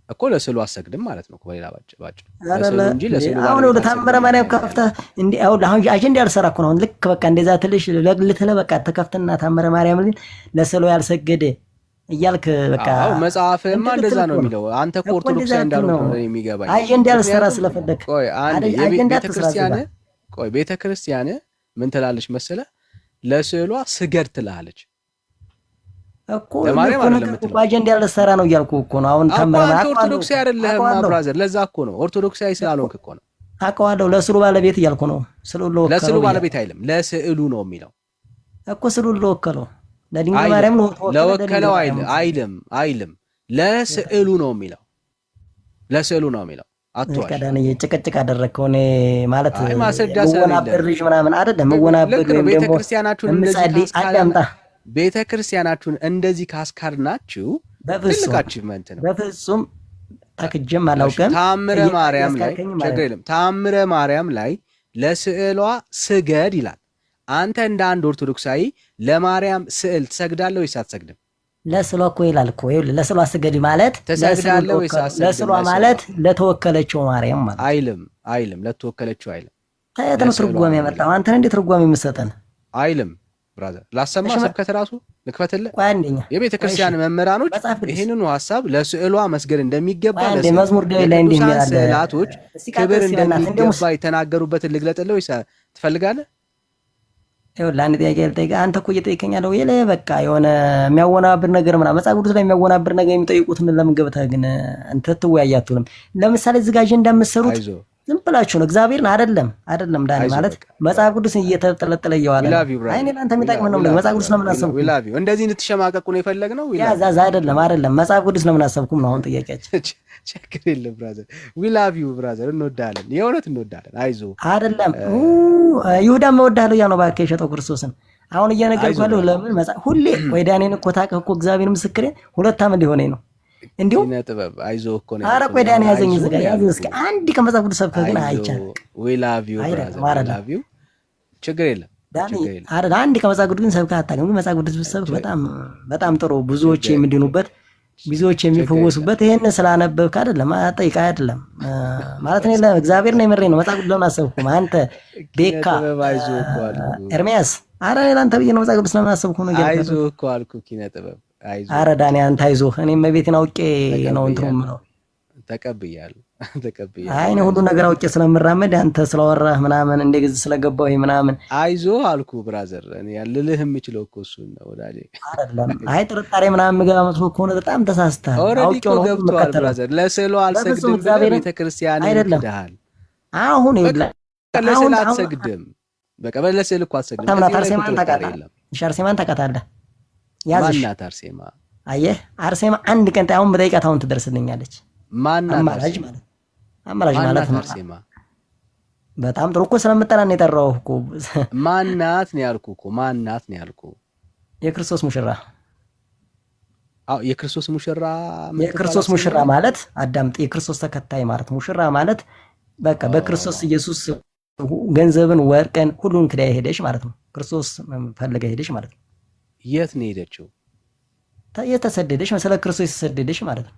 እኮ። ለስዕሉ አትሰግድም ማለት ነው። በሌላ ባጭ ለስዕሉ እንጂ ለስዕሉ አሁን ወደ ታምረ ማርያም ከፍተህ እንዴ አሁን አጀንዳ ያልሰራ እኮ ነው። ልክ በቃ እንደዛ ትልሽ ለግልተለ በቃ ተከፍተና ታምረ ማርያም ለስዕሉ ያልሰገደ እያልክ በቃ አዎ መጽሐፍማ እንደዛ ነው የሚለው። አንተ እኮ ኦርቶዶክስ እንዳልሆነ ነው የሚገባኝ። አጀንዳ ያልሰራ ስለፈለክ ቆይ አንዴ ቤተ ክርስቲያን ምን ትላለች መሰለህ? ለስዕሏ ስገድ ትላለች እኮ። ለማርያም አይደለም እኮ አጀንዳ ያልሰራ ነው እያልኩ እኮ ነው። አሁን ታምረና ኦርቶዶክስ አይደለህም ብራዘር። ለዛ እኮ ነው ኦርቶዶክሳዊ ስላልሆንክ እኮ ነው። አውቀዋለሁ። ለስዕሉ ባለቤት እያልኩ ነው። ለስዕሉ ባለቤት አይልም፣ ለስዕሉ ነው የሚለው እኮ። ስዕሉ ለወከለው ለድንግል ማርያም ነው ለወከለው አይልም። ለስዕሉ ነው የሚለው፣ ለስዕሉ ነው የሚለው። አጥቷል ከዳን እየጨቀጨቅ አደረከው። እኔ ማለት ወናብርሽ ምናምን አይደለም። ወናብር ወይም ደግሞ ቤተ ክርስቲያናችሁን እንደዚህ ካስካድናችሁ ትልቅ አቺቭመንት ነው። በፍጹም ታክጀም አላውቅም። ታምረ ማርያም ላይ ችግር የለም። ታምረ ማርያም ላይ ለስዕሏ ስገድ ይላል። አንተ እንደ አንድ ኦርቶዶክሳዊ ለማርያም ስዕል ትሰግዳለህ ወይስ አትሰግድም? ለስዕሏ እኮ ይላል እኮ ለስዕሏ ስገድ ማለት ትሰግዳለህ ወይስ አትሰግድም? ለስዕሏ ማለት ለተወከለችው ማርያም ማለት አይልም። ለተወከለችው አይልም። ታየት ነው ትርጓሜ ያመጣው። አንተ እንዴት ትርጓሜ የምትሰጠን? አይልም ብራዘር። ላሰማ ስብከት ራሱ ልክፈትልህ። የቤተ ክርስቲያን መምህራኖች ይህንኑ ሐሳብ ለስዕሏ መስገድ እንደሚገባ መዝሙር ዳዊት ላይ እንደሚያለ ስዕላቶች ክብር እንደሚገባ የተናገሩበትን ልግለጥልህ ወይስ ትፈልጋለህ? ይኸውልህ አንድ ጥያቄ ልጠይቅህ። አንተ እኮ እየጠየቀኝ ያለው በቃ የሆነ የሚያወናብር ነገር ምናምን መጽሐፍ ቅዱስ ላይ የሚያወናብር ነገር የሚጠይቁትን ለምን ገብተህ ግን እንትን ትወያያቱንም? ለምሳሌ እዚህ ጋር አጀንዳ የምትሰሩት ዝም ብላችሁ ነው። እግዚአብሔርን አይደለም ዳኒ ማለት መጽሐፍ ቅዱስ እየተጠለጠለ እየዋለ አይኔ አንተ የሚጠቅም ነው። መጽሐፍ ቅዱስ ለምን አሰብኩ? እንደዚህ እንድትሸማቀቁ ነው የፈለግነው? ያዛዛ አይደለም መጽሐፍ ቅዱስ ለምን አሰብኩም ነው አሁን ጥያቄያችን። ችግር የለም ብራዘር። ዊ ላቭ ዩ ብራዘር። እንወዳለን፣ የእውነት እንወዳለን። አይዞህ አይደለም ይሁዳም እወድሃለሁ ያ ነው እባክህ የሸጠው ክርስቶስን። አሁን እየነገርኩህ ያለው ለምን መጽሐፍ ሁሌ ወይ ዳኔን እኮ ታውቅህ እኮ እግዚአብሔር ምስክሬ 2 ዓመት ሊሆነኝ ነው። እንዲሁ ነጥበብ አይዞህ እኮ ነው። ኧረ ቆይ ዳኒ ያዘኝ እዚህ ጋር ያዘኝ እስኪ አንድ ከመጽሐፍ ቅዱስ ሰብከህ ግን አይቻልም። ዊ ላቭ ዩ ብራዘር፣ ላቭ ዩ። ችግር የለም ዳኒ አይደል? አንድ ከመጽሐፍ ቅዱስ ግን ሰብከህ አታውቅም። ግን መጽሐፍ ቅዱስ ብትሰብክ በጣም ጥሩ፣ ብዙዎች የሚድኑበት፣ ብዙዎች የሚፈወሱበት። ይሄን ስላነበብክ አይደለም አጠይቃ አይደለም ማለት ነው። እግዚአብሔር ነው የመረኝ ነው። መጽሐፍ ቅዱስ ለምን አሰብኩም? አንተ ቤካ ኤርሚያስ፣ ኧረ ለአንተ ብዬ ነው መጽሐፍ ቅዱስ ለምን አሰብኩም ነው። አይዞህ እኮ አልኩህ ኪነ ጥበብ። ኧረ ዳኒ አንተ አይዞህ። እኔም ቤቴን አውቄ ነው እንትኑም ነው ተቀብያለሁ። አይ እኔ ሁሉ ነገር አውቄ ስለምራመድ አንተ ስለወራህ ምናምን እንደዚህ ስለገባው ምናምን አይዞህ አልኩህ ብራዘር። እኔ ያልልህ የምችለው እኮ እሱን ነው ወዳጄ። አይደለም አይ ጥርጣሬ ምናምን ምገባ መስሎ ከሆነ በጣም ተሳስተሃል። አውቄው ነው ገብቶሃል ብራዘር። ለስዕሉ አልሰግድም ብለህ ቤተክርስቲያን ይልሃል። አሁን ይኸውልህ ለስዕል አትሰግድም። በቃ ለስዕል እኮ አትሰግድም። አርሴማን ታውቃታለህ? እሺ አርሴማን ታውቃታለህ? ያዝሽ ማናት አርሴማ? አየህ አርሴማ አንድ ቀን አሁን በጠይቃት አሁን ትደርስልኛለች። አማላጅ ማለት አማላጅ ማለት አርሴማ በጣም ጥሩ እኮ ስለምጠራ ነው የጠራሁህ እኮ። ማናት ነው ያልኩህ እኮ ማናት ነው ያልኩህ። የክርስቶስ ሙሽራ። አዎ የክርስቶስ ሙሽራ። የክርስቶስ ሙሽራ ማለት አዳምጥ፣ የክርስቶስ ተከታይ ማለት ሙሽራ ማለት በቃ በክርስቶስ ኢየሱስ ገንዘብን ወርቅን ሁሉን ክዳ ሄደሽ ማለት ነው። ክርስቶስ ፈልጋ ሄደሽ ማለት ነው። የት ነው ሄደችው? የተሰደደሽ ስለ ክርስቶስ የተሰደደሽ ማለት ነው።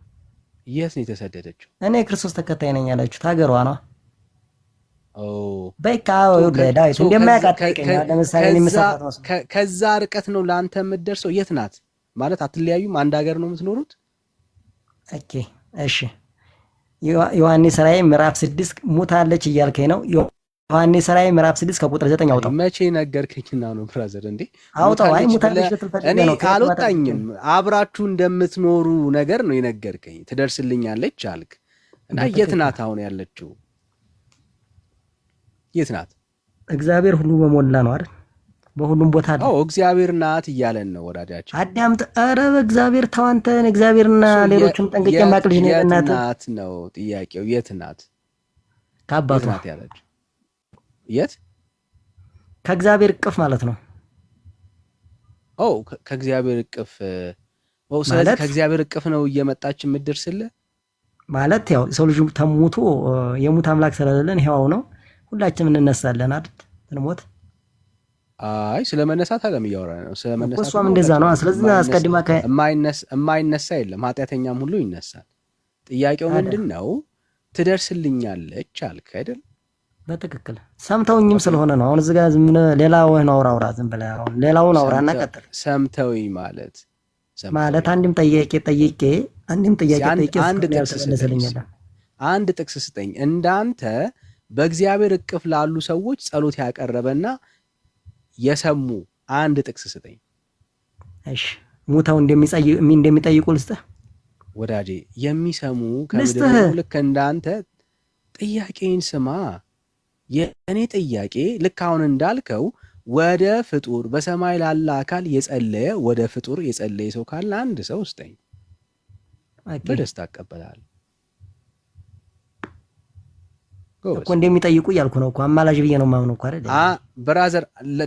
የት ነው የተሰደደችው? እኔ የክርስቶስ ተከታይ ነኝ ያለችው ሀገሯ ነው። በቃ ዳዊት እንደማያውቃት ጠይቀኛል። ለምሳሌ ከዛ ርቀት ነው ለአንተ የምትደርሰው። የት ናት ማለት አትለያዩም? አንድ ሀገር ነው የምትኖሩት? ኦኬ እሺ። ዮሐንስ ራእይ ምዕራፍ 6 ሙታለች እያልከኝ ነው። ዮሐንስ ራእይ ምዕራፍ 6 ከቁጥር 9 አውጣው። መቼ ነገርከኝና ነው ብራዘር? እንዴ አውጣው። አይ ሙታለች እኔ አልወጣኝም። አብራችሁ እንደምትኖሩ ነገር ነው የነገርከኝ። ትደርስልኛለች አልክ እና የት ናት አሁን ያለችው? የት ናት? እግዚአብሔር ሁሉ በሞላ ነው አይደል? በሁሉም ቦታ አለ። አዎ እግዚአብሔር ናት እያለን ነው ወዳጃችን። አዳምጥ። ኧረ በእግዚአብሔር ተዋንተን እግዚአብሔርና ሌሎችም ጠንቅቄ ማቅልሽ ነው። የት ናት ነው ጥያቄው። የት ናት? ከአባቱ ናት ያለች። የት? ከእግዚአብሔር እቅፍ ማለት ነው። ከእግዚአብሔር እቅፍ። ስለዚህ ከእግዚአብሔር እቅፍ ነው እየመጣች የምትደርስልህ ማለት ያው ሰው ልጅ ተሞቶ የሙት አምላክ ስለሌለን ሕያው ነው። ሁላችንም እንነሳለን አይደል? እንሞት። አይ ስለመነሳት አለም እያወራን ነው። ስለመነሳት እሷም እንደዛ ነው። ስለዚህ አስቀድማ የማይነሳ የለም። ኃጢአተኛም ሁሉ ይነሳል። ጥያቄው ምንድነው? ትደርስልኛለች አልክ አይደል? በትክክል ሰምተውኝም ስለሆነ ነው። አሁን እዚህ ጋር ዝም ሌላውን አውራ ዝም ብለህ አሁን ሌላውን አውራና ቀጥል። ሰምተውኝ ማለት አንድም ጥያቄ ጠይቄ አንድ ጥቅስ ስጠኝ። እንዳንተ በእግዚአብሔር እቅፍ ላሉ ሰዎች ጸሎት ያቀረበና የሰሙ አንድ ጥቅስ ስጠኝ። እሺ ሙታው እንደሚጠይቁ ልስጥህ ወዳጄ። የሚሰሙ ከምድር ልክ እንዳንተ ጥያቄን ስማ። የእኔ ጥያቄ ልክ አሁን እንዳልከው ወደ ፍጡር በሰማይ ላለ አካል የጸለየ ወደ ፍጡር የጸለየ ሰው ካለ አንድ ሰው ስጠኝ፣ በደስታ እቀበላለሁ እኮ። እንደሚጠይቁ እያልኩ ነው እኮ አማላጅ ብዬ ነው የማምነው እኮ አይደል? ብራዘር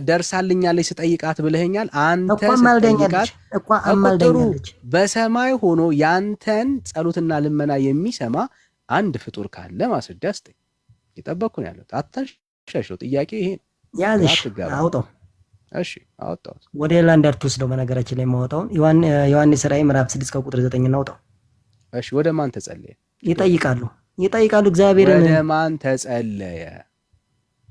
ደርሳልኛለች ስጠይቃት ብለኸኛል። አንተ እኮ አማልደኛለች። በሰማይ ሆኖ ያንተን ጸሎትና ልመና የሚሰማ አንድ ፍጡር ካለ ማስረጃ ስጠኝ። የጠበቅኩ ነው ያለሁት። አታሻሽለው። ጥያቄ ይሄ ነው። ያዝሽ አውጣው። እሺ አወጣሁት። ወደ ሌላ እንዳትወስደው። በነገራችን ላይ የማወጣውን ዮሐንስ ራእይ ምዕራፍ 6 ከቁጥር 9 እናውጣው። እሺ ወደ ማን ተጸለየ? ይጠይቃሉ እግዚአብሔርን። ወደ ማን ተጸለየ?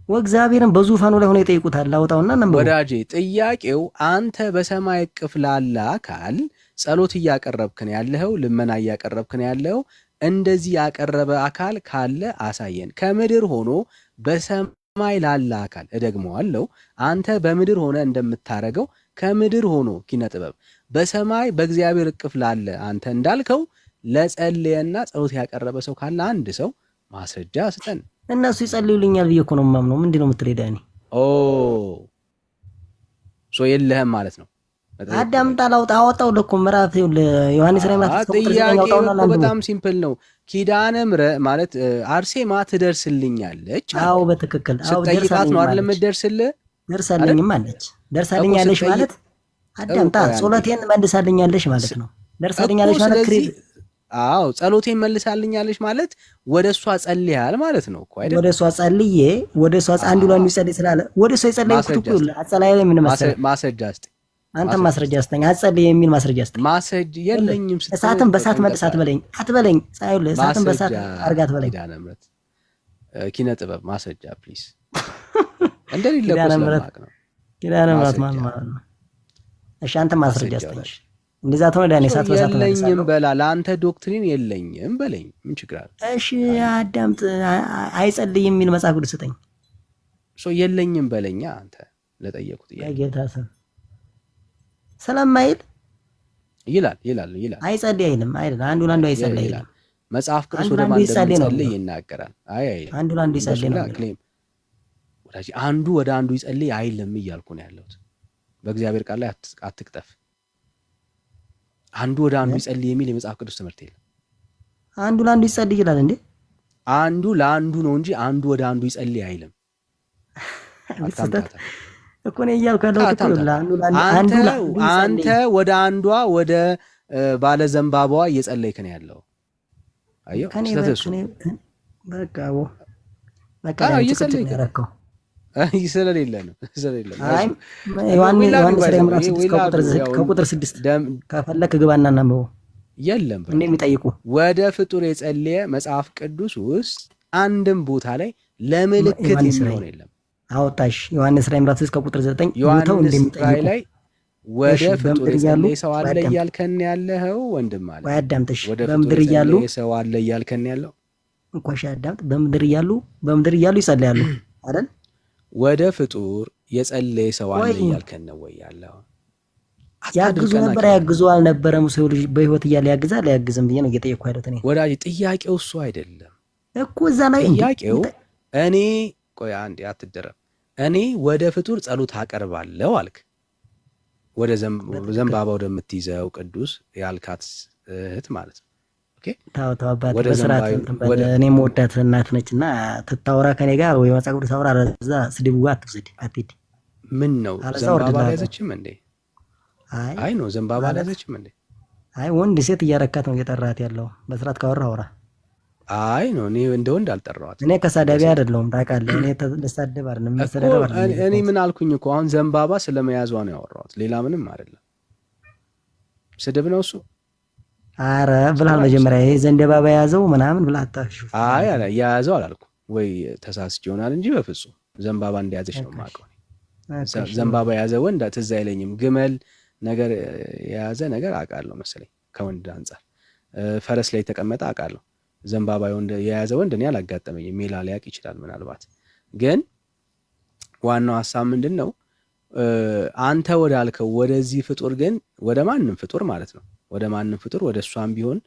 ወእግዚአብሔርን በዙፋኑ ላይ ሆኖ ይጠይቁታል። አውጣውና ነበር ወዳጄ። ጥያቄው አንተ በሰማይ እቅፍ ላለ አካል ጸሎት እያቀረብክ ነው ያለኸው፣ ልመና እያቀረብክ ነው ያለኸው። እንደዚህ ያቀረበ አካል ካለ አሳየን። ከምድር ሆኖ በሰማይ ላለ አካል እደግመዋለሁ፣ አንተ በምድር ሆነ እንደምታረገው ከምድር ሆኖ ኪነ ጥበብ በሰማይ በእግዚአብሔር እቅፍ ላለ አንተ እንዳልከው ለጸለየና ጸሎት ያቀረበ ሰው ካለ አንድ ሰው ማስረጃ ስጠን። እነሱ ይጸልዩልኛል ብዬ እኮ ነው የማምነው። ምንድን ነው የምትለው ዳኒ? የለህም ማለት ነው። አዳምጣ ላውጣ አወጣው ለኮ ምዕራፍ ዮሐንስ ራእይ ምዕራፍ 3 በጣም ሲምፕል ነው። ኪዳነ ምሕረት ማለት አርሴማ ትደርስልኛለች። አዎ በትክክል ስጠይቃት ነው አይደል የምትደርስልህ? ደርሳልኝም አለች። ደርሳልኛለች ማለት አዳምጣ ጸሎቴን መልሳልኛለች ማለት ነው። ደርሳልኛለች ማለት ጸሎቴን መልሳልኛለች ማለት ወደ እሷ ጸልያል ማለት ነው እኮ አይደል? ወደ እሷ ጸልዬ ወደ እሷ አንዱ ላይ ይጸልይ ስላለ ወደ እሷ የጸለይኩት እኮ አጸላይ ላይ ምን መሰለህ ማስረጃ ስጠኝ። አንተ ማስረጃ ስጠኝ። አጸልይ የሚል ማስረጃ ስጠኝ። ማስረጃ የለኝም። እሳትን በእሳት መልሳት በለኝ አትበለኝ። ሳይውል እሳትን በእሳት አርጋት በለኝ። ኪዳነ ምሕረት ኪነ ጥበብ ማስረጃ ፕሊዝ። እንደሌለ ስለማቅ ነው። ኪዳነ ምሕረት ማለት ነው። እሺ አንተ ማስረጃ ስጠኝ። እንደዛ ተሆነ ዳኔ እሳት በእሳት የለኝም በላ። ለአንተ ዶክትሪን የለኝም በለኝ። ምን ችግር አለ? እሺ አዳምጥ። አይጸልይ የሚል መጽሐፍ ቅዱስ ስጠኝ። የለኝም በለኛ። አንተ ለጠየቁት ጌታ ስም ስለማይል ይላል አይጸልይ አይልም አይደል? አንዱ ለአንዱ አይጸልይ ይላል መጽሐፍ ቅዱስ። ወደ ማን እንደሚጸልይ ይናገራል። አንዱ ለአንዱ ይጸልይ ነው ክሌም ወዳጅ። አንዱ ወደ አንዱ ይጸልይ አይልም እያልኩ ነው ያለሁት። በእግዚአብሔር ቃል ላይ አትቅጠፍ። አንዱ ወደ አንዱ ይጸልይ የሚል የመጽሐፍ ቅዱስ ትምህርት የለም። አንዱ ለአንዱ ይጸልይ ይላል እንዴ? አንዱ ለአንዱ ነው እንጂ አንዱ ወደ አንዱ ይጸልይ አይልም። እኮ ነው እያልኩ ያለሁት እኮ አንተ ወደ አንዷ ወደ ባለ ዘንባባዋ እየጸለይክ ነው ያለው። አየው በቃ እየጸለይክ ያረከው ስለሌለ ነው። አይ ዮሐንስ ከቁጥር 6 ከፈለክ ግባና እናንብበው። የለም እንደሚጠይቁ ወደ ፍጡር የጸለየ መጽሐፍ ቅዱስ ውስጥ አንድም ቦታ ላይ ለምልክት የሚሆን የለም። አውጣሽ ዮሐንስ ራዕይ ምዕራፍ 6 ከቁጥር 9 ዮሐንስ ራዕይ ላይ ወደ ፍጡር የጸለየ ሰው አለ እያልከን ያለኸው ወንድም አለ። ወይ አዳምጥሽ። በምድር እያሉ ሰው አለ እያልከን ያለው እንኳን አዳምጥ። በምድር እያሉ ይጸልያሉ አይደል? ወደ ፍጡር የጸለየ ሰው አለ እያልከን ነው ወይ ያለው? ያግዙ ነበር ያግዙ አልነበረም? ሰው ልጅ በህይወት እያለ ያግዛል አያግዝም ብዬ ነው እየጠየቅኩ ያለሁት እኔ። ወዳጅ ጥያቄው እሱ አይደለም እኮ እዛ ላይ ጥያቄው እኔ ቆይ አንዴ አትደረም። እኔ ወደ ፍጡር ጸሎት አቀርባለሁ አልክ። ወደ ዘንባባ ወደምትይዘው ቅዱስ ያልካት እህት ማለት ነው። ኦኬ ታው አባት በስርዓት እኔም ወዳት እናት ነችና ትታወራ ከኔ ጋር ወይ መጽሐፍ ቅዱስ አውራ እዛ ስድብ ጋር አትውሰድ አትሂድ። ምን ነው ዘንባባ ያዘችም እንዴ? አይ ነው ዘንባባ ያዘችም እንዴ? አይ ወንድ ሴት እያረካት ነው እየጠራት ያለው። በስርዓት ካወራ አውራ። አይ ነው እኔ እንደ ወንድ አልጠራኋት። እኔ ከሳዳቢ አይደለሁም ታውቃለህ። እኔ ተሳደብ አይደለም መሰደብ አይደለም። እኔ ምን አልኩኝ እኮ አሁን ዘንባባ ስለመያዟ ነው ያወራሁት፣ ሌላ ምንም አይደለም። ስድብ ነው እሱ። አረ ብላል መጀመሪያ ይሄ ዘንባባ ያዘው ምናምን ብላ አታሽ። አይ አላ ያዘው አላልኩም ወይ ተሳስቼ ይሆናል እንጂ በፍጹም ዘንባባ እንደያዘች ነው የማውቀው። ዘንባባ ያዘ ወንድ ትዝ አይለኝም። ግመል ነገር የያዘ ነገር አውቃለሁ መሰለኝ ከወንድ አንፃር። ፈረስ ላይ ተቀመጠ አውቃለሁ። ዘንባባ የያዘ ወንድ እኔ አላጋጠመኝም። ሜላ ሊያውቅ ይችላል ምናልባት። ግን ዋናው ሐሳብ ምንድነው? አንተ ወዳልከው ወደዚህ ፍጡር ግን ወደ ማንም ፍጡር ማለት ነው ወደ ማንም ፍጡር ወደ እሷም ቢሆን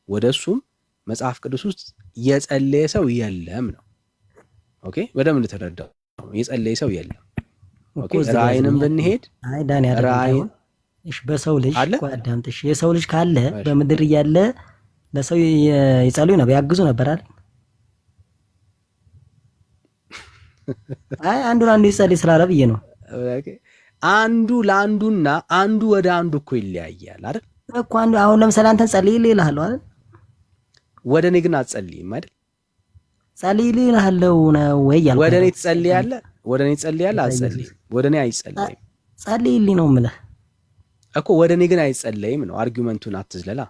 ወደ እሱም መጽሐፍ ቅዱስ ውስጥ የጸለየ ሰው የለም ነው። ኦኬ በደምብ እንድትረዳው የጸለየ ሰው የለም። ኦኬ ራእይንም ብንሄድ አይ ዳን ያደረገው እሺ በሰው ልጅ ጓዳምጥሽ የሰው ልጅ ካለ በምድር እያለ ለሰው ይጸልዩ ነበር ያግዙ ነበር አይደል? አይ አንዱ ይጸልይ ስላለ ብዬ ነው። ኦኬ አንዱ ለአንዱና አንዱ ወደ አንዱ እኮ ይለያያል አይደል? እኮ አንዱ አሁን ለምሳሌ አንተን ጸልይ ይልሃለሁ አይደል? ወደ እኔ ግን አትጸልይም አይደል? ጸልይ ይልሃለሁ ነው ወይ ያልኩት? ወደ እኔ ትጸልያለህ? ወደ እኔ ትጸልያለህ? አትጸልይም። ወደ እኔ አይጸልይም። ጸልይልኝ ነው የምልህ እኮ ወደ እኔ ግን አይጸልይም ነው። አርጊውመንቱን አትዝለላ።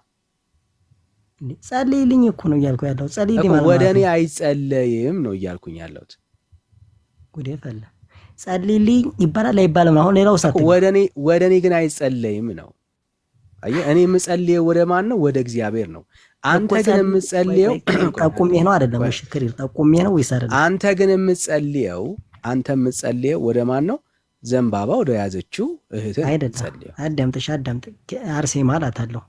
ጸልይልኝ እኮ ነው እያልኩ ያለው። ጸልይልኝ ማለት ወደ እኔ አይጸልይም ነው እያልኩኝ ያለሁት። ጉዴ ፈላ። ጸልይልኝ ይባላል አይባልም? አሁን ሌላው ሳት ወደ እኔ ግን አይጸልይም ነው። አየህ እኔ የምጸልየው ወደ ማን ነው? ወደ እግዚአብሔር ነው። አንተ ግን የምጸልየው ጠቁሜ ነው አይደለም? እሺ ክሪር ጠቁሜ ነው ወይስ አይደለም? አንተ ግን የምጸልየው ወደ ማን ነው? ዘንባባ ወደ ያዘችው እህት አይደለም። አዳምጥ አርሴማ እላታለሁ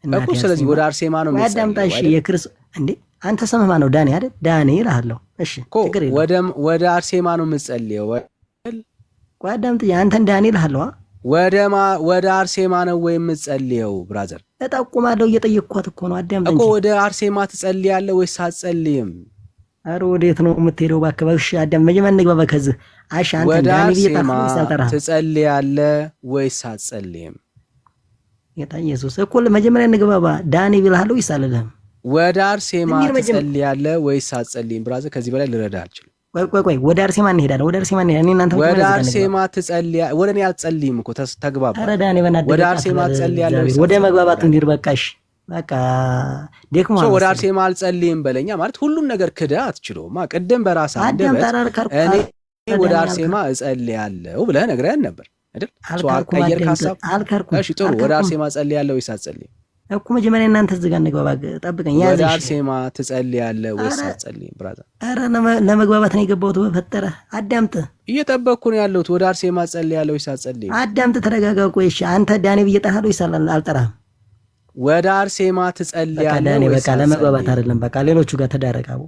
እኮ። ስለዚህ ወደ አርሴማ ነው የምጸልየው። እሺ የክርስቶስ እንዴ አንተ ስምህ ማን ነው? ዳኒ አይደል? ዳኒ እልሃለሁ። እሺ ወደ አርሴማ ነው የምጸልየው። ቆይ አዳምጥ። አንተን ዳኒ እልሃለሁ። ወደ አርሴማ ነው ወይ የምጸልየው? ብራዘር እጠቁማለሁ። እየጠየቅኳት እኮ ነው። አዳምጥ እኮ ወደ አርሴማ ትጸልያለህ ወይስ አትጸልይም? አረ ወዴት ነው የምትሄደው? ባከባሽ እሺ አዳም መጀመሪያ እንግባባ። ከዚህ አሽ አንተ ዳኒ ብየጣፈው ትጸልያለህ ወይስ አትጸልይም? ጌታ ኢየሱስ እኮ መጀመሪያ እንግባባ። ዳኒ ብለሃለው ይሳለልህ። ወደ አርሴማ ትጸልያለህ ወይስ አትጸልይም? ብራዘር ከዚህ በላይ ልረዳህ አልችልም። ቆይ ወደ አርሴማ እንሄዳለን። ወደ አርሴማ እንሄዳለን። እኔ እናንተ ወደ አርሴማ ትጸልያለህ። ወደ እኔ አትጸልይም እኮ ተግባባ። አረ ዳኒ በእናትህ ወደ አርሴማ ትጸልያለህ ወይስ ወደ መግባባት እንሂድ። በቃሽ በቃ ደክሞ ወደ አርሴማ አልጸልይም በለኛ ማለት ሁሉም ነገር ክደህ አትችለውማ። ቅድም በራስህ አንደበት እኔ ወደ አርሴማ እጸልያለሁ ብለህ ነግረኸን ነበር አይደል? አልቀየርክ ሐሳብ። እሺ ጥሩ። ወደ አርሴማ እጸልያለሁ ወይስ አትጸልይም እኮ መጀመሪያ እናንተ እዚህ ጋር እንግባባ። ጠብቀኝ። ያዘሽ ወደ አርሴማ ትጸልያለህ ወይስ አትጸልይም? ብራዘር አረ ለመግባባት ነው የገባሁት። በፈጠረ አዳምጥ። እየጠበቅኩ ነው ያለሁት። ወደ አርሴማ እጸልያለሁ ወይስ አትጸልይም? አዳምጥ፣ ተረጋጋ። ቆይ እሺ አንተ ዳኒ ብዬ ጠራለሁ ወይስ አልጠራህም? ወደ አርሴማ ትጸልያለህ ወይስ በቃ ለመግባባት አይደለም። በቃ ሌሎቹ ጋር ተዳረቃቡ።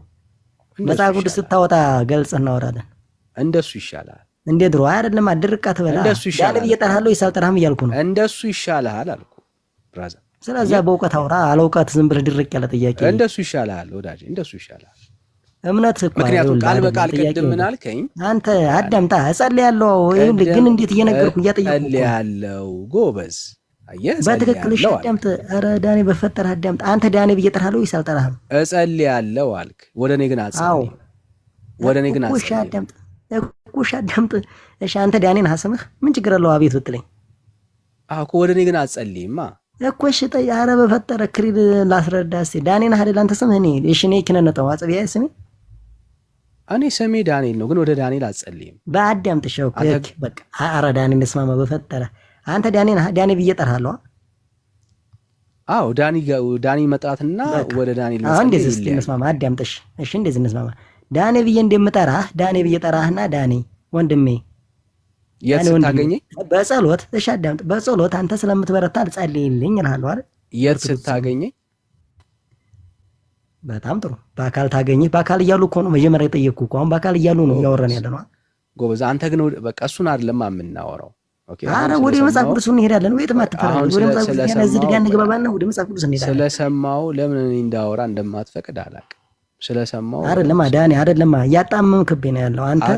መጽሐፍ ቅዱስ ስታወጣ ገልጽ እናወራለን። እንደሱ ይሻላል። እንደ ድሮ አይደለም። አድርቃ ትበላ። ዳኒ ብዬ ጠራለሁ ወይስ አልጠራህም እያልኩ ነው። እንደሱ ይሻላል አልኩ ብራዘር። ስለዚህ በእውቀት አውራ፣ አለውቀት ዝም ብለህ ድርቅ ያለ ጥያቄ እንደሱ ይሻላል ወዳጄ፣ እንደሱ ይሻላል። እምነት እኮ ምክንያቱም ቃል በቃል ቅድም ምን አልከኝ አንተ? አዳምጣ እጸልያለሁ ግን እንዴት እየነገርኩ እያጠየቅኩ እጸልያለሁ። ጎበዝ አየህ፣ በትክክል እሺ፣ አዳምጥ። ኧረ ዳኔ በፈጠረ አዳምጥ። አንተ ዳኔ ብዬ እጠራለሁ ወይስ አልጠራህም? እጸልያለሁ አልክ፣ ወደ እኔ ግን አትጸልይም። ወደ እኔ ግን አትጸልይም። አዳምጥ እኮ እሺ፣ አዳምጥ። እሺ አንተ ዳኔ ነህ ስምህ፣ ምን ችግር አለው አቤት ብትለኝ? አዎ እኮ ወደ እኔ ግን አትጸልይማ እኮ። እሺ ኧረ በፈጠረ ክሪል ላስረዳ እስኪ። ዳኔ ነህ አይደል አንተ ስምህ? እኔ እሺ፣ እኔ ኪነነጠው አጽቢያ ስሜ እኔ ስሜ ዳንኤል ነው፣ ግን ወደ ዳንኤል አትጸልይም። በአዳምጥ ሸው በቃ። ኧረ ዳኔ እንስማማ በፈጠረ። አንተ ዳኔ ነህ፣ ዳኔ ብዬ እጠራለሁ። አዎ ዳኒ መጥራትና ወደ ዳንኤል እንደዚህ እስኪ እንስማማ። አዳምጥሽ እሺ፣ እንደዚህ እንስማማ። ዳኔ ብዬ እንደምጠራህ ዳኔ ብዬ ጠራህና ዳኔ ወንድሜ የት ስታገኘኝ? በጸሎት እሺ፣ አዳምጥ። በጸሎት አንተ ስለምትበረታ አልጸልይልኝ እልሃለሁ አይደል? የት ስታገኘኝ? በጣም ጥሩ። በአካል ታገኘህ። በአካል እያሉ እኮ ነው መጀመሪያ የጠየቅኩህ እኮ። አሁን በአካል እያሉ ነው እያወራን ያለ ነው። ጎበዝ። አንተ ግን በቃ እሱን አይደለም የምናወራው። ኧረ ወደ መጽሐፍ ቅዱስ እንሄዳለን። ወይትም አትፈራም። ወደ መጽሐፍ ቅዱስ እዚህ ጋር እንግባባና ወደ መጽሐፍ ቅዱስ እንሄዳለን። ስለሰማው ለምን እኔ እንዳወራ እንደማትፈቅድ አላውቅም። ስለሰማው አይደለም ዳኔ፣ አይደለም እያጣመምክብኝ ነው ያለው አንተ።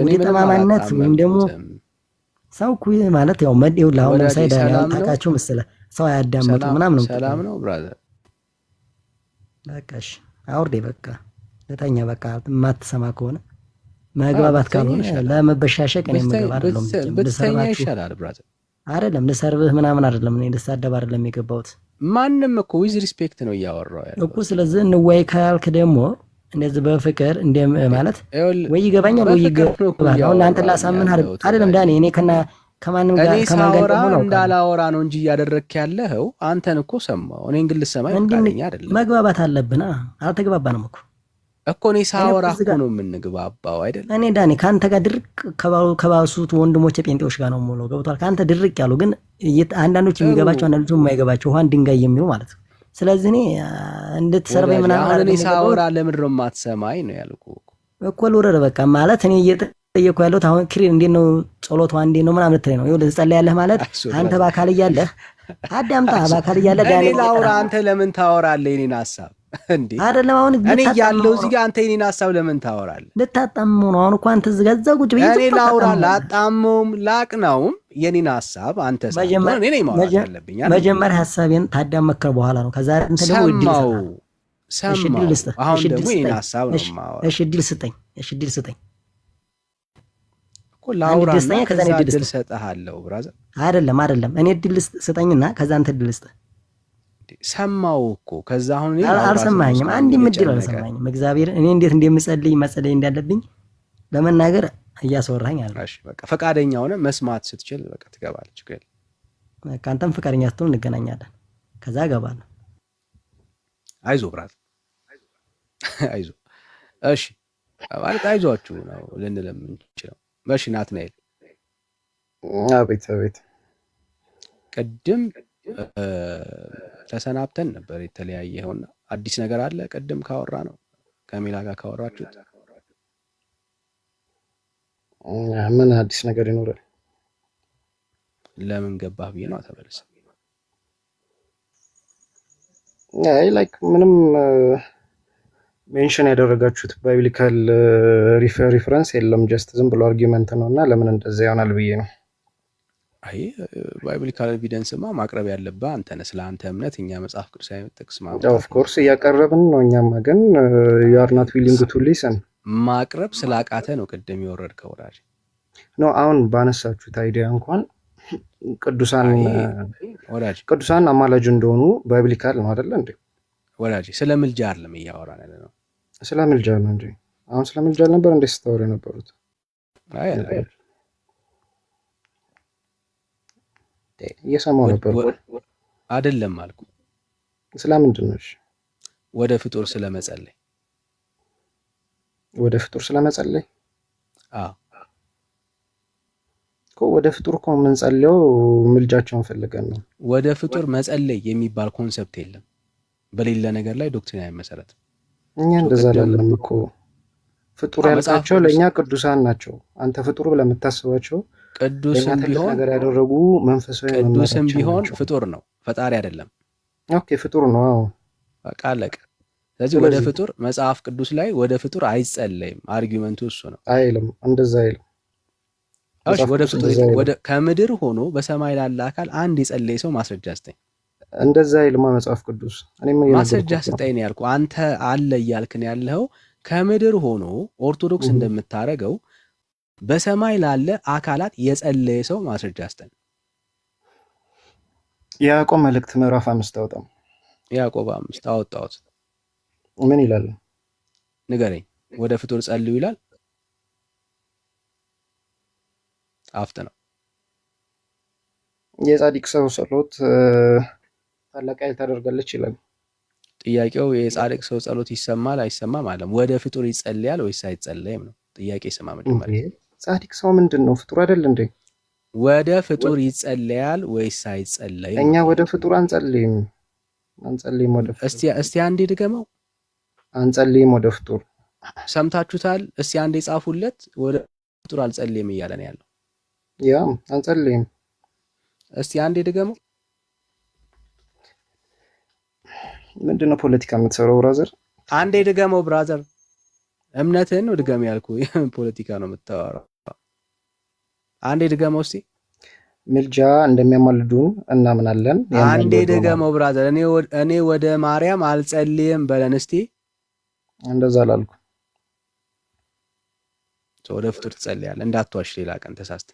ወደ ጠማማነት ወይም ደግሞ ሰው እኮ ማለት ያው መዴው ለአሁን ለምሳሌ ዳኔ ታውቃቸው መሰለህ ሰው አያዳምጡ ምናምን ነው። ሰላም ነው ብራዘር። በቃ እሺ አውርዴ በቃ ለተኛ በቃ የማትሰማ ከሆነ መግባባት ካልሆነ ለመበሻሸቅ እኔ መግባባት አይደለም። ብትተኛ ይሻላል ብራዘር። አይደለም ልሰርብህ ምናምን አይደለም። እኔ ልሳደብ አይደለም የገባሁት። ማንም እኮ ዊዝ ሪስፔክት ነው እያወራው ያለው እኮ። ስለዚህ እንወያይ ካልክ ደግሞ እንደዚህ በፍቅር እንደ ማለት ወይ ይገባኛል ወይ ይገባል። አሁን አንተ ላሳምን አይደለም ዳኔ። እኔ ከማንም ጋር ከማን ጋር ነው እንዳላወራ ነው እንጂ እያደረግክ ያለኸው። አንተን እኮ ሰማው፣ እኔን ግን ልሰማኝ ፈቃደኛ አይደለም። መግባባት አለብና አልተግባባንም እኮ እኔ ሳወራ እኮ ነው የምንግባባው አይደል? እኔ ዳኔ ከአንተ ጋር ድርቅ ከባሱት ወንድሞቼ ጴንጤዎች ጋር ነው የምውለው። ገብቷል? ከአንተ ድርቅ ያሉ ግን አንዳንዶች የሚገባቸው አንዳንዶች የማይገባቸው ውሃን ድንጋይ የሚሉ ማለት ነው። ስለዚህ እኔ እንድትሰርበኝ ምናምን አሁን እኔ ሳወራ ለምንድን ነው የማትሰማኝ ነው ያልኩህ እኮ። ልውረድ በቃ ማለት እኔ እየጠየኩ ያለሁት አሁን ክሪል እንዴት ነው ጸሎቷ እንዴት ነው ምናምን ልትለኝ ነው። ይኸውልህ ትጸልያለህ ማለት አንተ በአካል እያለህ አዳምጣ። በአካል እያለህ ዳኔ እኔ ላውራ፣ አንተ ለምን ታወራለህ የኔን ሀሳብ እንዴ? አይደለም አሁን እኔ ያለው እዚህ ጋር አንተ የኔን ሀሳብ ለምን ታወራለህ? ልታጣምሙ ነው አሁን እኮ አንተ እዚህ ጋር እዛው ቁጭ ብዬ እኔ ላውራ ላጣምሙም ላቅናውም የኔን ሀሳብ አንተ ሳይሆን እኔ ነኝ ማውራት ያለብኝ። መጀመሪያ ሀሳቤን ታዳመከር በኋላ ነው። ከዛ አንተ ደግሞ ሰማው። አሁን ደግሞ የኔን ሀሳብ ነው ማወራ። እሺ እድል ስጠኝ። እሺ እድል ስጠኝ እኮ ላውራ እና ከዛ እድል ሰጥሃለሁ ብራዘር። አይደለም እኔ እድል ስጠኝና ከዛ አንተ እድል ስጠኝ። ሰማው እኮ ከዛ አሁን እኔ አልሰማኝም። አንድ ምድል አልሰማኝም። እግዚአብሔር እኔ እንዴት መጸለይ እንዳለብኝ ለመናገር እያስወራኝ አለ። እሺ በቃ ፈቃደኛ ሆነ መስማት ስትችል በቃ ትገባለህ። ችግር የለም። በቃ አንተም ፈቃደኛ ስትሆን እንገናኛለን። ከዛ እገባለሁ። አይዞ ብራት አይዞ። እሺ ማለት አይዟችሁ ነው ልንል የምንችለው። እሺ ናትናኤል። አቤት። ቅድም ተሰናብተን ነበር የተለያየውና አዲስ ነገር አለ? ቅድም ካወራ ነው ከሜላ ጋር ካወራችሁት ምን አዲስ ነገር ይኖራል? ለምን ገባህ ብዬ ነው ተመለሰ። ላይክ ምንም ሜንሽን ያደረጋችሁት ባይብሊካል ሪፈረንስ የለም። ጀስት ዝም ብሎ አርጊመንት ነው እና ለምን እንደዛ ይሆናል ብዬ ነው። አይ ባይብሊካል ኤቪደንስማ ማቅረብ ያለብህ አንተ ነህ። ስለ አንተ እምነት እኛ መጽሐፍ ቅዱሳዊ ጥቅስ ኦፍ ኮርስ እያቀረብን ነው። እኛማ ግን you are not willing to listen። ማቅረብ ስላቃተ ነው ቅድም የወረድከው ወራጅ ነው። አሁን ባነሳችሁት አይዲያ እንኳን ቅዱሳን አማላጅ እንደሆኑ ባይብሊካል ነው አይደለ እንዴ? ወራጅ ስለ ምልጃ አይደለም እያወራን ያለ ነው። ስለ ምልጃ ነው እንጂ አሁን ስለ ምልጃ ነበር እንዴ ስታወሩ የነበሩት? አይ እየሰማሁ ነበር አይደለም አልኩ። ስለምንድን ነው? ወደ ፍጡር ስለመጸለይ። ወደ ፍጡር ስለመጸለይ? አዎ ወደ ፍጡር እኮ የምንጸልየው ምልጃቸውን ፈልገን ነው። ወደ ፍጡር መጸለይ የሚባል ኮንሰፕት የለም። በሌላ ነገር ላይ ዶክትሪን አይመሰረትም። እኛ እንደዛ አይደለም እኮ። ፍጡር ያልካቸው ለእኛ ቅዱሳን ናቸው። አንተ ፍጡር ብለህ የምታስባቸው ቅዱስም ቢሆን ነገር ያደረጉ መንፈሳዊ ቅዱስም ቢሆን ፍጡር ነው፣ ፈጣሪ አይደለም። ኦኬ ፍጡር ነው። አዎ በቃ አለቀ። ስለዚህ ወደ ፍጡር መጽሐፍ ቅዱስ ላይ ወደ ፍጡር አይጸለይም። አርጊውመንቱ እሱ ነው። አይልም፣ እንደዛ አይልም። እሺ ወደ ፍጡር ወደ ከምድር ሆኖ በሰማይ ላለ አካል አንድ የጸለየ ሰው ማስረጃ ስጠኝ። እንደዛ አይልማ መጽሐፍ ቅዱስ። እኔም ማስረጃ ስጠኝ ነው ያልኩህ። አንተ አለ እያልክ ነው ያለው። ከምድር ሆኖ ኦርቶዶክስ እንደምታረገው በሰማይ ላለ አካላት የጸለየ ሰው ማስረጃ ስጠኝ። ያዕቆብ መልእክት ምዕራፍ 5 አወጣም። ያዕቆብ 5 አወጣሁት። ምን ይላል ንገረኝ። ወደ ፍጡር ጸልዩ ይላል። አፍጥ ነው። የጻድቅ ሰው ጸሎት ታላቅ ኃይል ታደርጋለች ይላል። ጥያቄው የጻድቅ ሰው ጸሎት ይሰማል አይሰማም አለም። ወደ ፍጡር ይጸልያል ወይስ አይጸለይም ነው ጥያቄ። ስማ መጀመሪያ ጻድቅ ሰው ምንድን ነው? ፍጡር አይደል እንዴ? ወደ ፍጡር ይጸልያል ወይስ አይጸለይም? እኛ ወደ ፍጡር አንጸልይም። ወደ ፍጡር እስቲ አንዴ ድገመው። አንጸልይም ወደ ፍጡር። ሰምታችሁታል? እስቲ አንዴ ጻፉለት። ወደ ፍጡር አልጸልይም እያለ ነው ያለው። ያ አንጸልይም። እስቲ አንዴ ድገመው። ምንድነው ፖለቲካ የምትሰራው ብራዘር? አንዴ ድገመው ብራዘር። እምነትህን ነው ድገም ያልኩ። ፖለቲካ ነው የምታወራው። አንዴ ድገመው እስቲ። ምልጃ እንደሚያማልዱን እናምናለን። አንዴ ድገመው ብራዘር። እኔ ወደ ማርያም አልጸልይም በለን እስቲ። እንደዛ አላልኩ። ወደ ፍጡር ትጸልያለህ። እንዳትዋሽ ሌላ ቀን ተሳስተ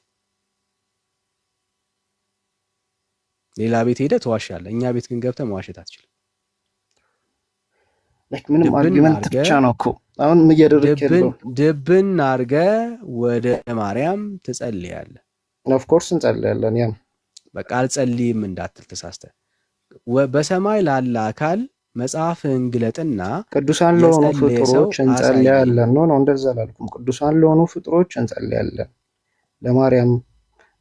ሌላ ቤት ሄደህ ትዋሻለህ። እኛ ቤት ግን ገብተህ መዋሸት አትችልም። ምንም አርጊመንት ብቻ ነው እኮ አሁን እያደረግክ ያለው። ድብን አድርገህ ወደ ማርያም ትጸልያለህ። ኦፍ ኮርስ እንጸልያለን። ያም በቃ አልጸልይም እንዳትል ተሳስተህ። በሰማይ ላለ አካል መጽሐፍን ግለጥና ቅዱሳን ለሆኑ ፍጡሮች እንጸልያለን። ኖ እንደዛ አላልኩም። ቅዱሳን ለሆኑ ፍጡሮች እንጸልያለን። ለማርያም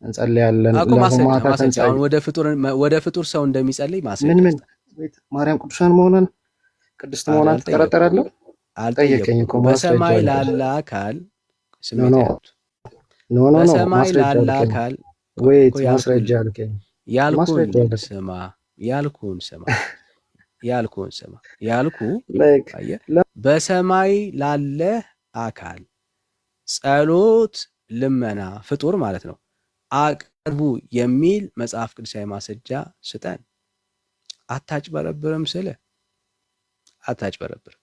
እንጸልያለን። ለማታተን ወደ ፍጡር ሰው እንደሚጸልይ ማስረጃ። ምን ማርያም ቅዱሳን መሆኗን ቅድስት መሆኗን ትጠራጠራለህ? አልጠየቀኝ እኮ። በሰማይ ላለ አካል በሰማይ ላለ አካል ወይት ማስረጃ አልከኝ። ያልኩን ስማ በሰማይ ላለ አካል ጸሎት፣ ልመና ፍጡር ማለት ነው አቅርቡ የሚል መጽሐፍ ቅዱሳዊ ማስረጃ ስጠን። አታጭበረብርም ስለ አታጭበረብር።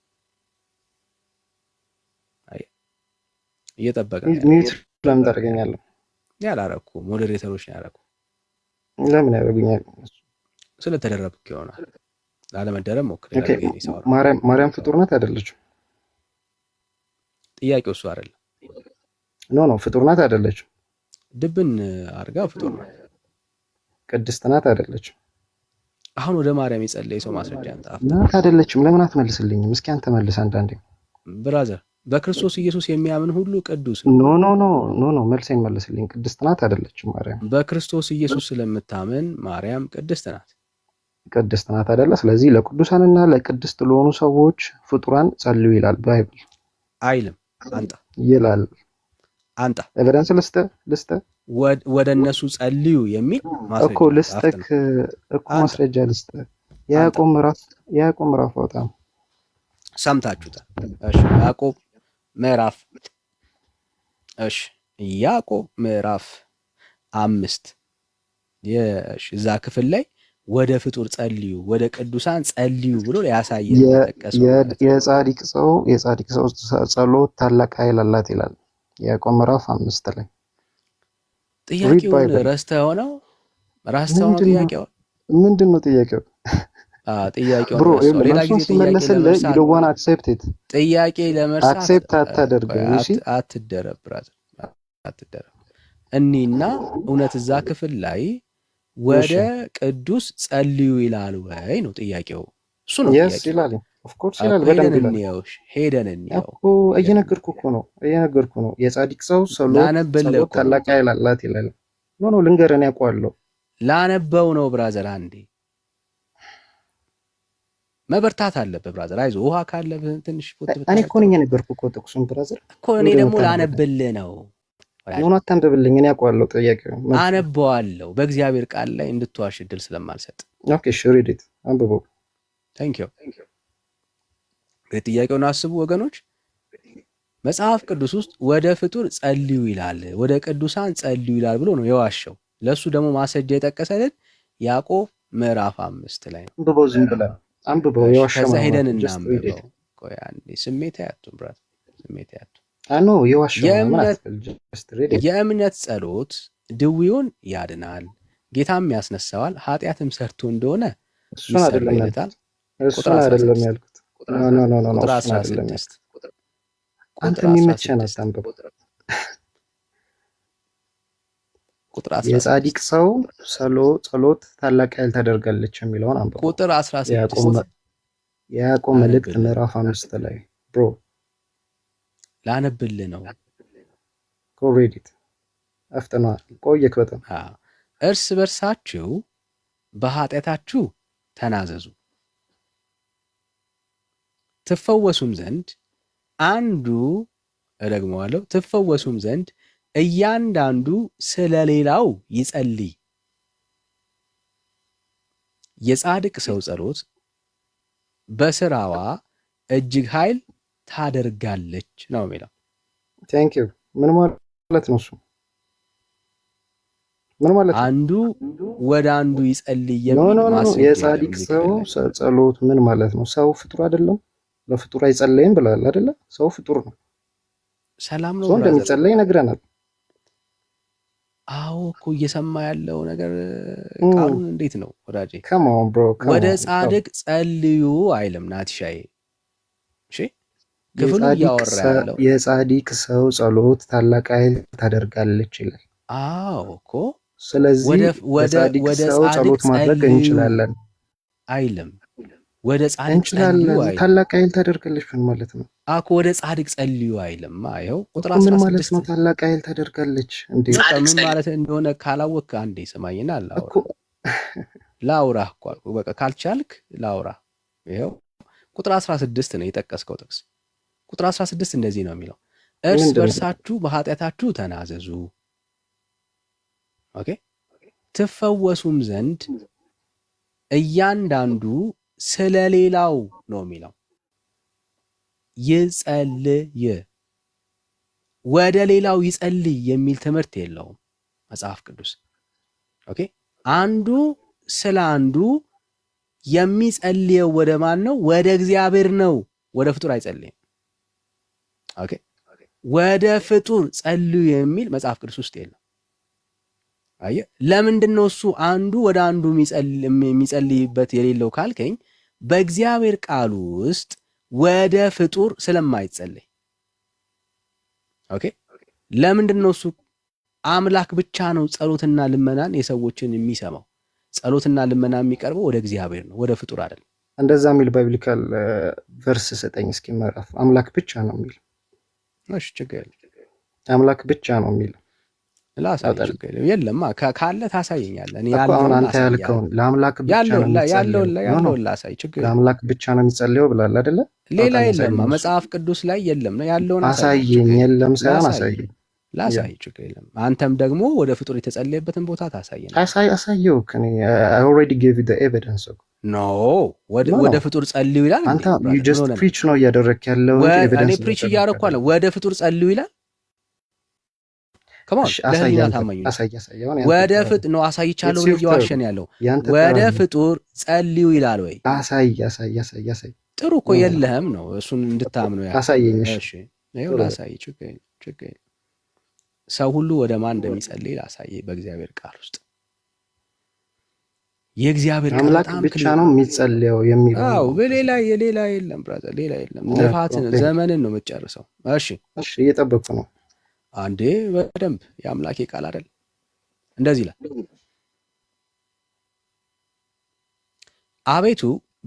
እየጠበቀ ሚት ለምን ታደርገኛለህ? ያላረኩ ሞዴሬተሮች ነው ያረኩ። ለምን ያደርጉኛል? ስለተደረብክ ይሆናል። ላለመደረብ ሞክር። ማርያም ፍጡር ናት አይደለችም? ጥያቄው እሱ አይደለም። ኖ ፍጡር ናት አይደለችም? ድብን አድርጋ ፍጡር ናት። ቅድስት ናት አይደለችም? አሁን ወደ ማርያም የጸለየ ሰው ማስረጃ አንጣፍ ናት አይደለችም? ለምን አትመልስልኝም? እስኪ አንተ መልስ አንዳንዴ። ብራዘር በክርስቶስ ኢየሱስ የሚያምን ሁሉ ቅዱስ ኖ መልሴን መልስልኝ። ቅድስት ናት አይደለችም ማርያም? በክርስቶስ ኢየሱስ ስለምታምን ማርያም ቅድስት ናት። ቅድስት ናት አይደለ? ስለዚህ ለቅዱሳንና ለቅድስት ለሆኑ ሰዎች ፍጡራን ጸልዩ ይላል ባይብል። አይልም። አንጣ ይላል። አንጣ ኤቪደንስ ልስተ ወደ እነሱ ጸልዩ የሚል ማስረጃ እኮ ልስጠክ እኮ ማስረጃ ልስተ ያዕቆብ ምዕራፍ አውጣ። ሰምታችሁታል? እሺ ያዕቆብ ምዕራፍ ያዕቆብ ምዕራፍ 5 እዛ ክፍል ላይ ወደ ፍጡር ጸልዩ፣ ወደ ቅዱሳን ጸልዩ ብሎ ያሳየን። የጻድቅ ሰው ጸሎት ታላቅ ኃይል አላት ይላል ያዕቆብ ምዕራፍ 5 ላይ። ጥያቄውን ረስተኸው ነው? ጥያቄው ምንድን ነው? ጥያቄው ብሮ ሌላ ጊዜ ሲመለስልህ you don't want to accept it። ጥያቄ ለመርሳት አክሴፕት አታደርገው። እሺ አትደረብ ብራዘር፣ አትደረብ። እኒና እውነት እዛ ክፍል ላይ ወደ ቅዱስ ጸልዩ ይላል ወይ ነው ጥያቄው። እሱ ነው ጥያቄው። yes ይላል። ኦፍ ኮርስ ይላል። በደንብ ይላል። ሄደን እንየው እኮ እየነገርኩ ነው። የጻድቅ ሰው ጸሎት ታላቅ ኃይል አላት ይላል። ኖ ልንገርህ፣ እኔ አውቀዋለሁ። ላነበው ነው ብራዘር። አንዴ መበርታት አለብህ ብራዘር። አይዞህ። ውሃ ካለብህ ትንሽ ፎት እኔ እኮ ነኝ የነገርኩህ እኮ ጥቅሱን ብራዘር እኮ። እኔ ደግሞ ላነብልህ ነው። ኖ አታንብብልኝ፣ እኔ አውቀዋለሁ ጥያቄው። አነበዋለሁ በእግዚአብሔር ቃል ላይ እንድትዋሽ እድል ስለማልሰጥ። ኦኬ እሺ፣ ሪድ ኢት አንብበው። ታንክ ዩ። ጥያቄውን አስቡ ወገኖች። መጽሐፍ ቅዱስ ውስጥ ወደ ፍጡር ጸልዩ ይላል፣ ወደ ቅዱሳን ጸልዩ ይላል ብሎ ነው የዋሸው። ለሱ ደግሞ ማስረጃ የጠቀሰልን ያዕቆብ ምዕራፍ 5 ላይ ነው። አንብበው፣ ዝም ብለህ አንብበው። የዋሸው ከዛ ሄደን እናንብበው። ቆይ አንዴ፣ ስሜት አያቱም ብራት፣ ስሜት አያቱ አኖ የዋሸው የእምነት ጸሎት ድውዩን ያድናል፣ ጌታም ያስነሳዋል፣ ኃጢአትም ሰርቶ እንደሆነ ይሰረይለታል። እሱን አይደለም ያልኩት። ኖ ቁጥር 16 አንተ የሚመቸህ ነው አንብበው። ቁጥር 16 የጻድቅ ሰው ጸሎት ታላቅ ኃይል ታደርጋለች የሚለውን አንብበው። ቁጥር 16 የያዕቆብ መልእክት ምዕራፍ 5 ላይ ብሮ ላነብልህ ነው። ኮሬዲት አፍጥና ቆየክ በጣም እርስ በርሳችሁ በኃጢአታችሁ ተናዘዙ ትፈወሱም ዘንድ ትፈወሱም ዘንድ እያንዳንዱ ስለሌላው ይጸልይ። የጻድቅ ሰው ጸሎት በስራዋ እጅግ ኃይል ታደርጋለች ነው የሚለው። ቴንክ ዩ። ምን ማለት ነው እሱ? ምን ማለት ነው? አንዱ ወደ አንዱ ይጸልይ የሚል ማስረጃ። የጻድቅ ሰው ጸሎት ምን ማለት ነው? ሰው ፍጡር አይደለም? ለፍጡር አይጸለይም ብላል አይደለ? ሰው ፍጡር ነው። ሰላም ነው። ሰው እንደሚጸለይ ይነግረናል። አዎ እኮ እየሰማ ያለው ነገር ቃሉን እንዴት ነው ወዳጄ? ወደ ጻድቅ ጸልዩ አይልም ናቲሻዬ። እሺ ክፍሉ እያወራ ያለው የጻድቅ ሰው ጸሎት ታላቅ ኃይል ታደርጋለች ይላል። አዎ እኮ ስለዚህ ወደ ሰው ጸሎት ማድረግ እንችላለን አይልም። ወደ ጻድቅ ጸልዩ አይልም። ታላቅ ኃይል ታደርጋለች ማለት ነው አኮ ወደ ጻድቅ ጸልዩ አይልም። አይው ቁጥር 16 ምን ማለት ነው? ታላቅ ኃይል ታደርጋለች እንዴ? ምን ማለት እንደሆነ ካላወቅህ አንዴ ስማኝና ላውራ እኮ አልኩ። በቃ ካልቻልክ ላውራ። ይሄው ቁጥር 16 ነው የጠቀስከው ጥቅስ። ቁጥር 16 እንደዚህ ነው የሚለው፣ እርስ በርሳችሁ በኃጢአታችሁ ተናዘዙ፣ ኦኬ፣ ትፈወሱም ዘንድ እያንዳንዱ ስለሌላው ነው የሚለው ይጸልይ። ወደ ሌላው ይጸልይ የሚል ትምህርት የለውም መጽሐፍ ቅዱስ። ኦኬ፣ አንዱ ስለ አንዱ የሚጸልየው ወደ ማን ነው? ወደ እግዚአብሔር ነው። ወደ ፍጡር አይጸልይም። ኦኬ፣ ወደ ፍጡር ጸልዩ የሚል መጽሐፍ ቅዱስ ውስጥ የለም። አየህ፣ ለምንድን ነው እሱ አንዱ ወደ አንዱ የሚጸልይበት የሌለው ካልከኝ፣ በእግዚአብሔር ቃል ውስጥ ወደ ፍጡር ስለማይጸልይ። ኦኬ፣ ለምንድን ነው እሱ አምላክ ብቻ ነው ጸሎትና ልመናን የሰዎችን የሚሰማው? ጸሎትና ልመና የሚቀርበው ወደ እግዚአብሔር ነው፣ ወደ ፍጡር አይደለም። እንደዛ የሚል ባይብሊካል ቨርስ ሰጠኝ እስኪ ምዕራፍ። አምላክ ብቻ ነው የሚል። እሺ፣ ችግር የለም። አምላክ ብቻ ነው የሚል ላሳይ፣ ችግር የለም። የለማ ካለ ታሳየኛለህ። እኔ ያለውን አንተ ያልከውን ለአምላክ ብቻ ነው ያለው ላሳይ፣ ችግር የለም። ለአምላክ ብቻ ነው የሚጸልየው ብላል አይደለ? ሌላ የለማ መጽሐፍ ቅዱስ ላይ የለም ነው ያለውን አሳየኝ። የለም ሳይሆን አሳየኝ፣ ላሳይ፣ ችግር የለም። አንተም ደግሞ ወደ ፍጡር የተጸለየበትን ቦታ ታሳየን። አሳየው። እኔ I already gave you the evidence። ኖ ወደ ፍጡር ጸልዩ ይላል። አንተ you just preach ነው እያደረክ ያለው እኔ ፕሪች እያደረኩ አለ። ወደ ፍጡር ጸልዩ ይላል። ወደ ፍጡር ነው አሳይቻለሁ ብዬ ዋሸን ያለው። ወደ ፍጡር ጸልዩ ይላል ወይ? አሳይ። ጥሩ እኮ የለህም ነው እሱን እንድታምነው ያለው። አሳየኝ። እሺ ይኸው ላሳይ፣ ችግር ሰው ሁሉ ወደ ማን እንደሚጸልይ ላሳይ። በእግዚአብሔር ቃል ውስጥ የእግዚአብሔር ቃል አምላክ ብቻ ነው የሚጸልየው የሚለው። አዎ ሌላ የለም ብራዘር፣ ሌላ የለም። ልፋትን ዘመንን ነው የምትጨርሰው። እሺ እየጠበቅኩ ነው። አንዴ በደንብ የአምላኬ ቃል አይደል እንደዚህ ይላል፣ አቤቱ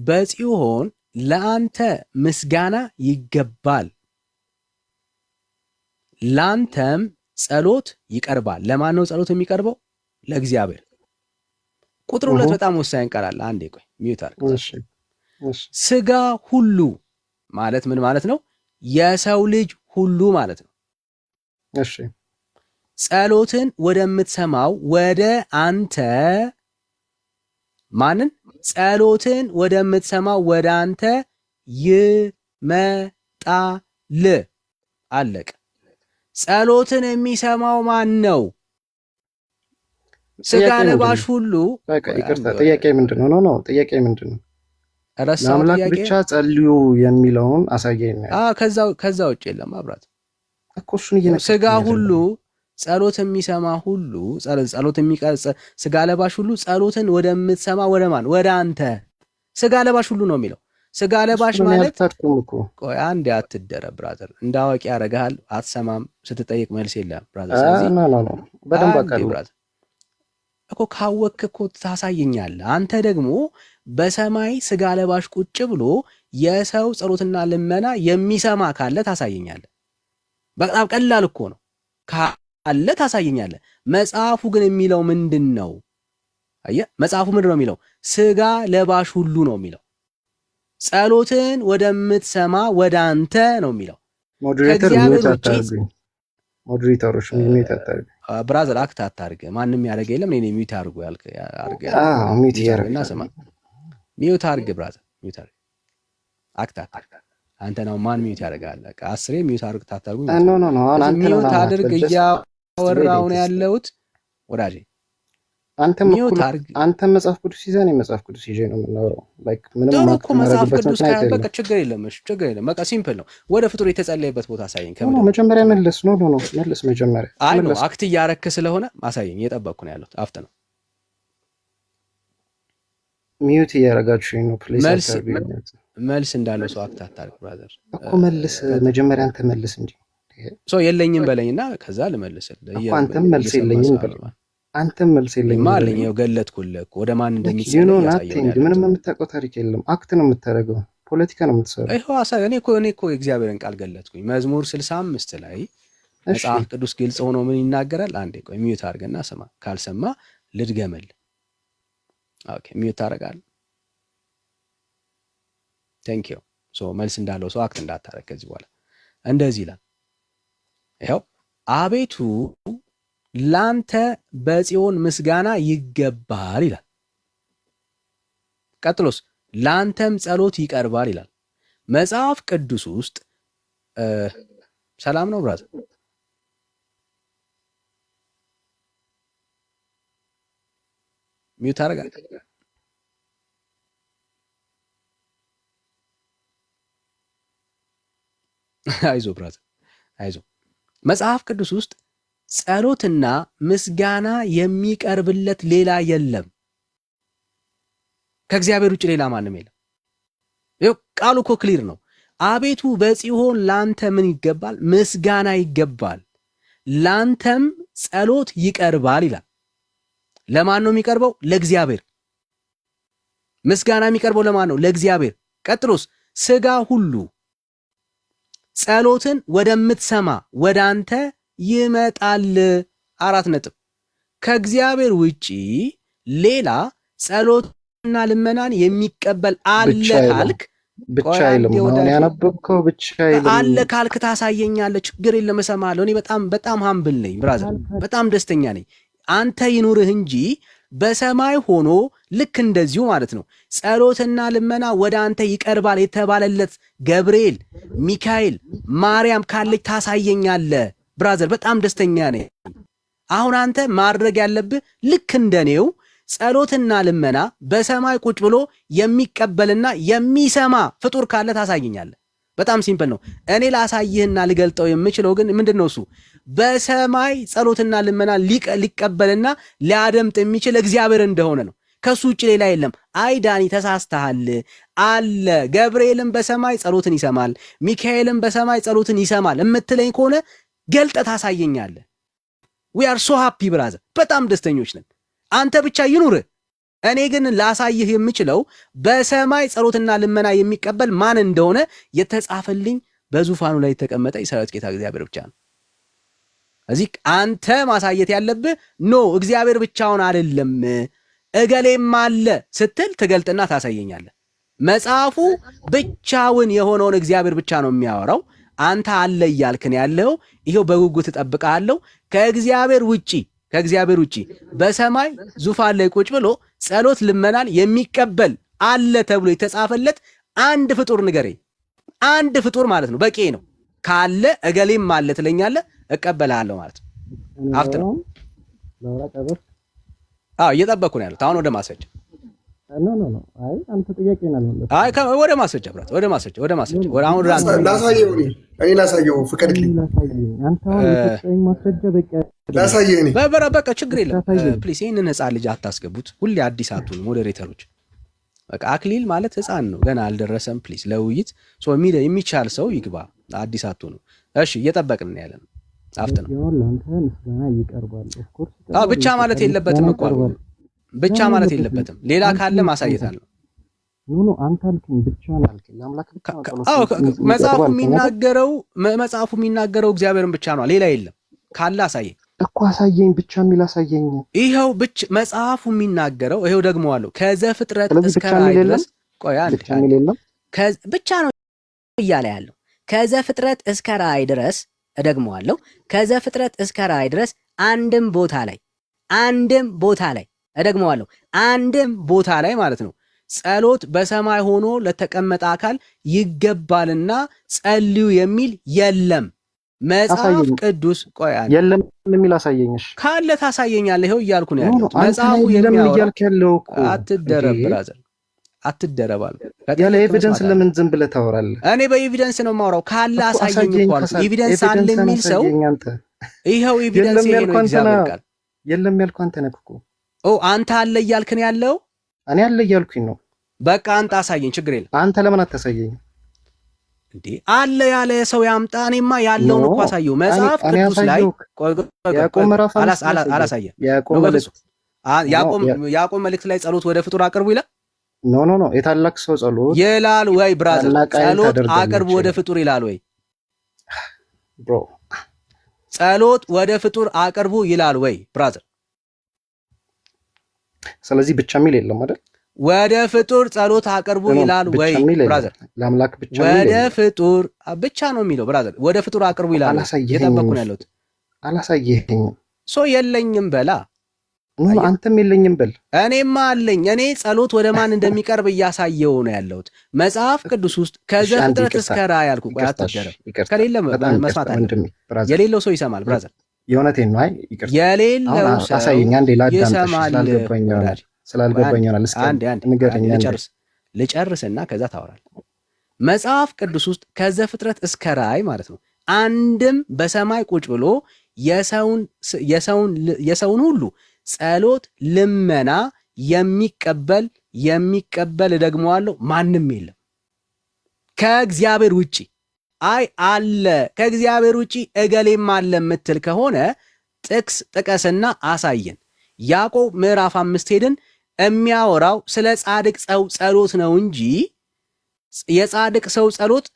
በጽዮን ለአንተ ምስጋና ይገባል፣ ላንተም ጸሎት ይቀርባል። ለማን ነው ጸሎት የሚቀርበው? ለእግዚአብሔር። ቁጥር 2 በጣም ወሳኝ ቃል አለ። አንዴ ቆይ ሚዩት አድርግ። ስጋ ሁሉ ማለት ምን ማለት ነው? የሰው ልጅ ሁሉ ማለት ነው። እሺ ጸሎትን ወደምትሰማው ወደ አንተ ማንን? ጸሎትን ወደምትሰማው ወደ አንተ ይመጣል። አለቀ። ጸሎትን የሚሰማው ማን ነው? ስጋ ለባሽ ሁሉ። ይቅርታ፣ ጥያቄ ምንድነው? ነው ጥያቄ ምንድነው? ለአምላክ ብቻ ጸልዩ የሚለውን አሳየኝ። ከዛ ውጭ የለም አብራት እኮ እሱን ስጋ ሁሉ ጸሎት የሚሰማ ሁሉ ጸሎት የሚቀርጽ ስጋ ለባሽ ሁሉ ጸሎትን ወደምትሰማ ወደ ማን? ወደ አንተ። ስጋ ለባሽ ሁሉ ነው የሚለው። ስጋ ለባሽ ማለት ቆይ አንዴ አትደረ ብራዘር፣ እንዳዋቂ ያደርግሃል። አትሰማም፣ ስትጠይቅ መልስ የለም ብራዘር። ስለዚህ በደንብ አውቃለሁ እኮ ካወቅክ እኮ ታሳየኛለህ። አንተ ደግሞ በሰማይ ስጋ ለባሽ ቁጭ ብሎ የሰው ጸሎትና ልመና የሚሰማ ካለ ታሳየኛለህ። በጣም ቀላል እኮ ነው። ካለ ታሳየኛለህ። መጽሐፉ ግን የሚለው ምንድን ነው? አየህ፣ መጽሐፉ ምንድን ነው የሚለው? ስጋ ለባሽ ሁሉ ነው የሚለው። ጸሎትን ወደምትሰማ ወደ አንተ ነው የሚለው። ሞዴሬተሮች ሚዩት አታርግ ብራዘር፣ አክት አታርግ። ማንም ያደርገ የለም። እኔ ሚዩት አድርጉ ሚዩት ያደርግና ስማ፣ ሚዩት አድርግ ብራዘር፣ ሚዩት አድርግ። አክት አታርግ። አንተ ነው ማን ሚዩት ያደርጋል? በቃ 10 ሚዩት አድርግ። ታታርጉ ሚዩት አድርግ። እያወራሁ ነው ያለሁት ወዳጄ። አንተ መጽሐፍ ቅዱስ ይዘህ እኔ መጽሐፍ ቅዱስ ይዤ ነው የምናወራው። ላይክ ምንም እኮ መጽሐፍ ቅዱስ በቃ ችግር የለም። እሺ ችግር የለም። በቃ ሲምፕል ነው። ወደ ፍጡር የተጸለየበት ቦታ አሳየኝ። መጀመሪያ መልስ ነው መልስ መጀመሪያ። አይ ነው አክት እያረክ ስለሆነ አሳየኝ። እየጠበቅኩ ነው ያለሁት። አፍጥ ነው። ሚዩት እያረጋችሁኝ ነው። ፕሊዝ መልስ እንዳለው ሰው አክት አታርግ ብራዘር እኮ መልስ። መጀመሪያ አንተ መልስ እንጂ ሰው የለኝም በለኝና ከዛ ልመልስልህ። አንተም መልስ የለኝም በለኝ። አንተም መልስ የለኝም ማለኝ። ያው ገለጥኩልህ እኮ ወደ ማን እንደሚጸልይ ያሳየኝ። ምንም የምታውቀው ታሪክ የለም። አክት ነው የምታደርገው፣ ፖለቲካ ነው የምትሰራው። ይሄው እኔ እኮ የእግዚአብሔርን ቃል ገለጥኩኝ። መዝሙር 65 ላይ መጽሐፍ ቅዱስ ግልጽ ሆኖ ምን ይናገራል? አንዴ ቆይ ሚዩት አድርገና ስማ። ካልሰማ ልድገምል። ኦኬ ሚዩት ታደርጋለህ። ቴንክ ዩ። ሶ መልስ እንዳለው ሰው አክት እንዳታረግ ከዚህ በኋላ እንደዚህ ይላል። ይሄው አቤቱ ላንተ በጽዮን ምስጋና ይገባል ይላል። ቀጥሎስ ላንተም ጸሎት ይቀርባል ይላል። መጽሐፍ ቅዱስ ውስጥ ሰላም ነው ብራዘር? ሚዩት አደርጋለሁ። አይዞ ብራዘር አይዞ። መጽሐፍ ቅዱስ ውስጥ ጸሎትና ምስጋና የሚቀርብለት ሌላ የለም። ከእግዚአብሔር ውጭ ሌላ ማንም የለም። ይኸው ቃሉ እኮ ክሊር ነው። አቤቱ በጽዮን ላንተ ምን ይገባል? ምስጋና ይገባል፣ ላንተም ጸሎት ይቀርባል ይላል። ለማን ነው የሚቀርበው? ለእግዚአብሔር። ምስጋና የሚቀርበው ለማን ነው? ለእግዚአብሔር። ቀጥሎስ ስጋ ሁሉ ጸሎትን ወደምትሰማ ወደ አንተ ይመጣል። 4 ነጥብ። ከእግዚአብሔር ውጪ ሌላ ጸሎትና ልመናን የሚቀበል አለ ካልክ ብቻ አይልም። አሁን ያነበብከው ብቻ አይልም አለ ካልክ ታሳየኛለህ። ችግር የለም እሰማለሁ። እኔ በጣም ሃምብል ነኝ ብራዘር፣ በጣም ደስተኛ ነኝ። አንተ ይኑርህ እንጂ በሰማይ ሆኖ ልክ እንደዚሁ ማለት ነው ጸሎትና ልመና ወደ አንተ ይቀርባል የተባለለት ገብርኤል፣ ሚካኤል፣ ማርያም ካለች ታሳየኛለህ ብራዘር። በጣም ደስተኛ ነኝ። አሁን አንተ ማድረግ ያለብህ ልክ እንደኔው ጸሎትና ልመና በሰማይ ቁጭ ብሎ የሚቀበልና የሚሰማ ፍጡር ካለ ታሳየኛለህ። በጣም ሲምፕል ነው። እኔ ላሳይህና ልገልጠው የምችለው ግን ምንድነው? እሱ በሰማይ ጸሎትና ልመና ሊቀበልና ሊያደምጥ የሚችል እግዚአብሔር እንደሆነ ነው። ከሱ ውጭ ሌላ የለም። አይ ዳኒ ተሳስተሃል አለ። ገብርኤልም በሰማይ ጸሎትን ይሰማል፣ ሚካኤልም በሰማይ ጸሎትን ይሰማል እምትለኝ ከሆነ ገልጠ ታሳየኛለህ። we are so happy brother፣ በጣም ደስተኞች ነን። አንተ ብቻ ይኑር። እኔ ግን ላሳይህ የምችለው በሰማይ ጸሎትና ልመና የሚቀበል ማን እንደሆነ የተጻፈልኝ በዙፋኑ ላይ የተቀመጠ የሰራዊት ጌታ እግዚአብሔር ብቻ ነው። እዚህ አንተ ማሳየት ያለብህ ኖ እግዚአብሔር ብቻውን አይደለም እገሌም አለ ስትል ትገልጥና ታሳየኛለህ። መጽሐፉ ብቻውን የሆነውን እግዚአብሔር ብቻ ነው የሚያወራው። አንተ አለ እያልክን ያለው ይሄው በጉጉት እጠብቅሃለሁ። ከእግዚአብሔር ውጪ በሰማይ ዙፋን ላይ ቁጭ ብሎ ጸሎት ልመናን የሚቀበል አለ ተብሎ የተጻፈለት አንድ ፍጡር ንገረኝ። አንድ ፍጡር ማለት ነው፣ በቂ ነው። ካለ እገሌም አለ ትለኛለህ፣ እቀበልሃለሁ ማለት ነው። ሀብት ነው። እየጠበቅኩ ነው ያሉት። አሁን ወደ ማስረጃ አይ አንተ ጥያቄ ነው። አይ ወደ ማስረጃ ብራት፣ ወደ ማስረጃ አሁን ወደ አንተ ላሳየው ፍቀድልኝ። በቃ ችግር የለም ፕሊስ። ይህንን ህፃን ልጅ አታስገቡት። ሁሌ አዲስ አትሁኑ ሞዴሬተሮች። በቃ አክሊል ማለት ህፃን ነው፣ ገና አልደረሰም። ፕሊስ ለውይይት የሚቻል ሰው ይግባ። አዲስ አትሁኑ። እሺ እየጠበቅን ነው ያለን። ሀብት ነው። ብቻ ማለት የለበትም እኮ ብቻ ማለት የለበትም። ሌላ ካለ ማሳየት አለ። አንተ አልከኝ ብቻ ነው አልከኝ። ለአምላክ ብቻ ነው። መጽሐፉ የሚናገረው እግዚአብሔርን ብቻ ነው፣ ሌላ የለም። ካለ አሳየኝ እኮ አሳየኝ፣ ብቻ የሚል አሳየኝ። ይኸው ብቻ መጽሐፉ የሚናገረው ይኸው ደግመዋለሁ። ከዘፍጥረት እስከ ራእይ ድረስ ብቻ ነው እያለ ያለው። ከዘፍጥረት እስከ ራእይ ድረስ እደግመዋለሁ። ከዘፍጥረት እስከ ራእይ ድረስ አንድም ቦታ ላይ እደግመዋለሁ፣ አንድም ቦታ ላይ ማለት ነው ጸሎት በሰማይ ሆኖ ለተቀመጠ አካል ይገባልና ጸልዩ የሚል የለም። መጽሐፍ ቅዱስ የለም የሚል አሳየኝሽ ካለ ታሳየኛለህ። ይኸው እያልኩ ነው ያለው። መጽሐፉ የሚያወራው አትደረብ ብራዘር፣ አትደረባል። ያለ ኤቪደንስ ለምን ዝም ብለህ ታወራለህ? እኔ በኤቪደንስ ነው የማወራው። ካለ አሳየኝ እኮ አልኩ። ኤቪደንስ አለ የሚል ሰው ይኸው ኤቪደንስ ይሄ ነው። እግዚአብሔር ቃል የለም ያልኩ አንተ ነህ እኮ። አንተ አለ እያልክ ነው ያለው። እኔ አለ እያልኩኝ ነው። በቃ አንተ አሳየኝ፣ ችግር የለም። አንተ ለምን አታሳየኝ እንዴ? አለ ያለ ሰው ያምጣ። እኔማ ያለውን እኮ አሳየው። መጽሐፍ ቅዱስ ላይ ያዕቆብ መልእክት ላይ ጸሎት ወደ ፍጡር አቅርቡ ይላል። ኖ የታላቅ ሰው ጸሎት ይላል ወይ ብራዘር? ጸሎት አቅርቡ ወደ ፍጡር ይላል ወይ ብሮ? ጸሎት ወደ ፍጡር አቅርቡ ይላል ወይ ብራዘር? ስለዚህ ብቻ የሚል የለም አይደል? ወደ ፍጡር ጸሎት አቅርቡ ይላል ወይ ብራዘር? ለአምላክ ብቻ ወደ ፍጡር ብቻ ነው የሚለው ብራዘር። ወደ ፍጡር አቅርቡ ይላል። እየጠበቅኩ ነው ያለሁት። አላሳየኸኝም። የለኝም በላ። አንተም የለኝም በል። እኔማ አለኝ። እኔ ጸሎት ወደ ማን እንደሚቀርብ እያሳየው ነው ያለሁት መጽሐፍ ቅዱስ ውስጥ ከዘፍጥረት እስከ ራእይ ያልኩ። ከሌለ መስማት አለ። የሌለው ሰው ይሰማል ብራዘር። የእውነቴን ነው። አይ ይቅርታ፣ የሌለው ሰው አሳየኝ። አንዴ ላዳምጥሽ ስላልገባኝ ይሆናል። እስኪ ንገረኝ። ልጨርስና ከዛ ታወራለህ። መጽሐፍ ቅዱስ ውስጥ ከዘፍጥረት እስከ ራእይ ማለት ነው አንድም በሰማይ ቁጭ ብሎ የሰውን ሁሉ ጸሎት ልመና የሚቀበል ደግመዋለሁ ማንም የለም ከእግዚአብሔር ውጪ። አይ አለ ከእግዚአብሔር ውጪ እገሌም አለ የምትል ከሆነ ጥቅስ ጥቀስና አሳየን። ያዕቆብ ምዕራፍ 5 ሄድን የሚያወራው ስለ ጻድቅ ሰው ጸሎት ነው እንጂ የጻድቅ ሰው ጸሎት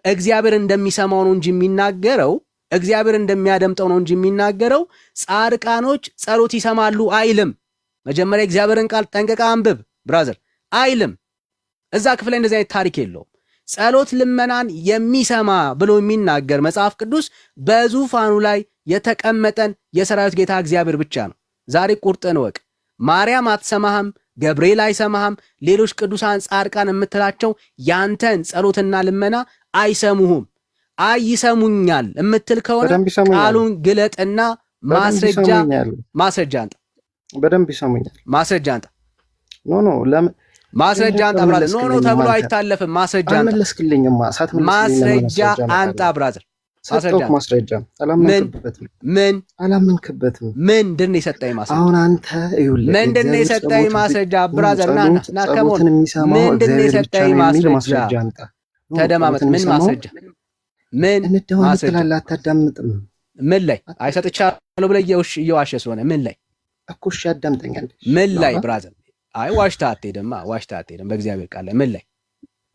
እግዚአብሔር እንደሚሰማው ነው እንጂ የሚናገረው እግዚአብሔር እንደሚያደምጠው ነው እንጂ የሚናገረው ጻድቃኖች ጸሎት ይሰማሉ አይልም። መጀመሪያ እግዚአብሔርን ቃል ጠንቀቃ አንብብ ብራዘር አይልም። እዛ ክፍል ላይ እንደዚህ አይነት ታሪክ የለውም። ጸሎት ልመናን የሚሰማ ብሎ የሚናገር መጽሐፍ ቅዱስ በዙፋኑ ላይ የተቀመጠን የሰራዊት ጌታ እግዚአብሔር ብቻ ነው። ዛሬ ቁርጥን ወቅ። ማርያም አትሰማህም፣ ገብርኤል አይሰማህም፣ ሌሎች ቅዱሳን ጻድቃን የምትላቸው ያንተን ጸሎትና ልመና አይሰሙህም። አይሰሙኛል የምትል ከሆነ ቃሉን ግለጥና ማስረጃ አንጣ። በደንብ ይሰሙኛል። ማስረጃ አንጣ። ኖ ለምን ማስረጃ አንጣ ብራዘር። ኖ ተብሎ አይታለፍም። ማስረጃ አንጣ። አልመለስክልኝማ። ማስረጃ አንጣ ብራዘር። ማስረጃ አላመንክበትም። ምንድን ነው የሰጠኝ ማስረጃ? አሁን አንተ ምንድን ነው የሰጠኝ ማስረጃ ብራዘር? ና ከሞን ምንድን ነው የሰጠኝ ማስረጃ? ተደማመጥ። ምን ማስረጃ? ምን ማስረጃ? አታዳምጥም። ምን ላይ አይሰጥቻለሁ ብለህ እየዋሸ ስለሆነ ምን ላይ እኮ እሺ፣ አዳምጠኛል። ምን ላይ ብራዘር? አይ ዋሽተህ አትሄድማ፣ ዋሽተህ አትሄድም። በእግዚአብሔር ቃል ላይ ምን ላይ?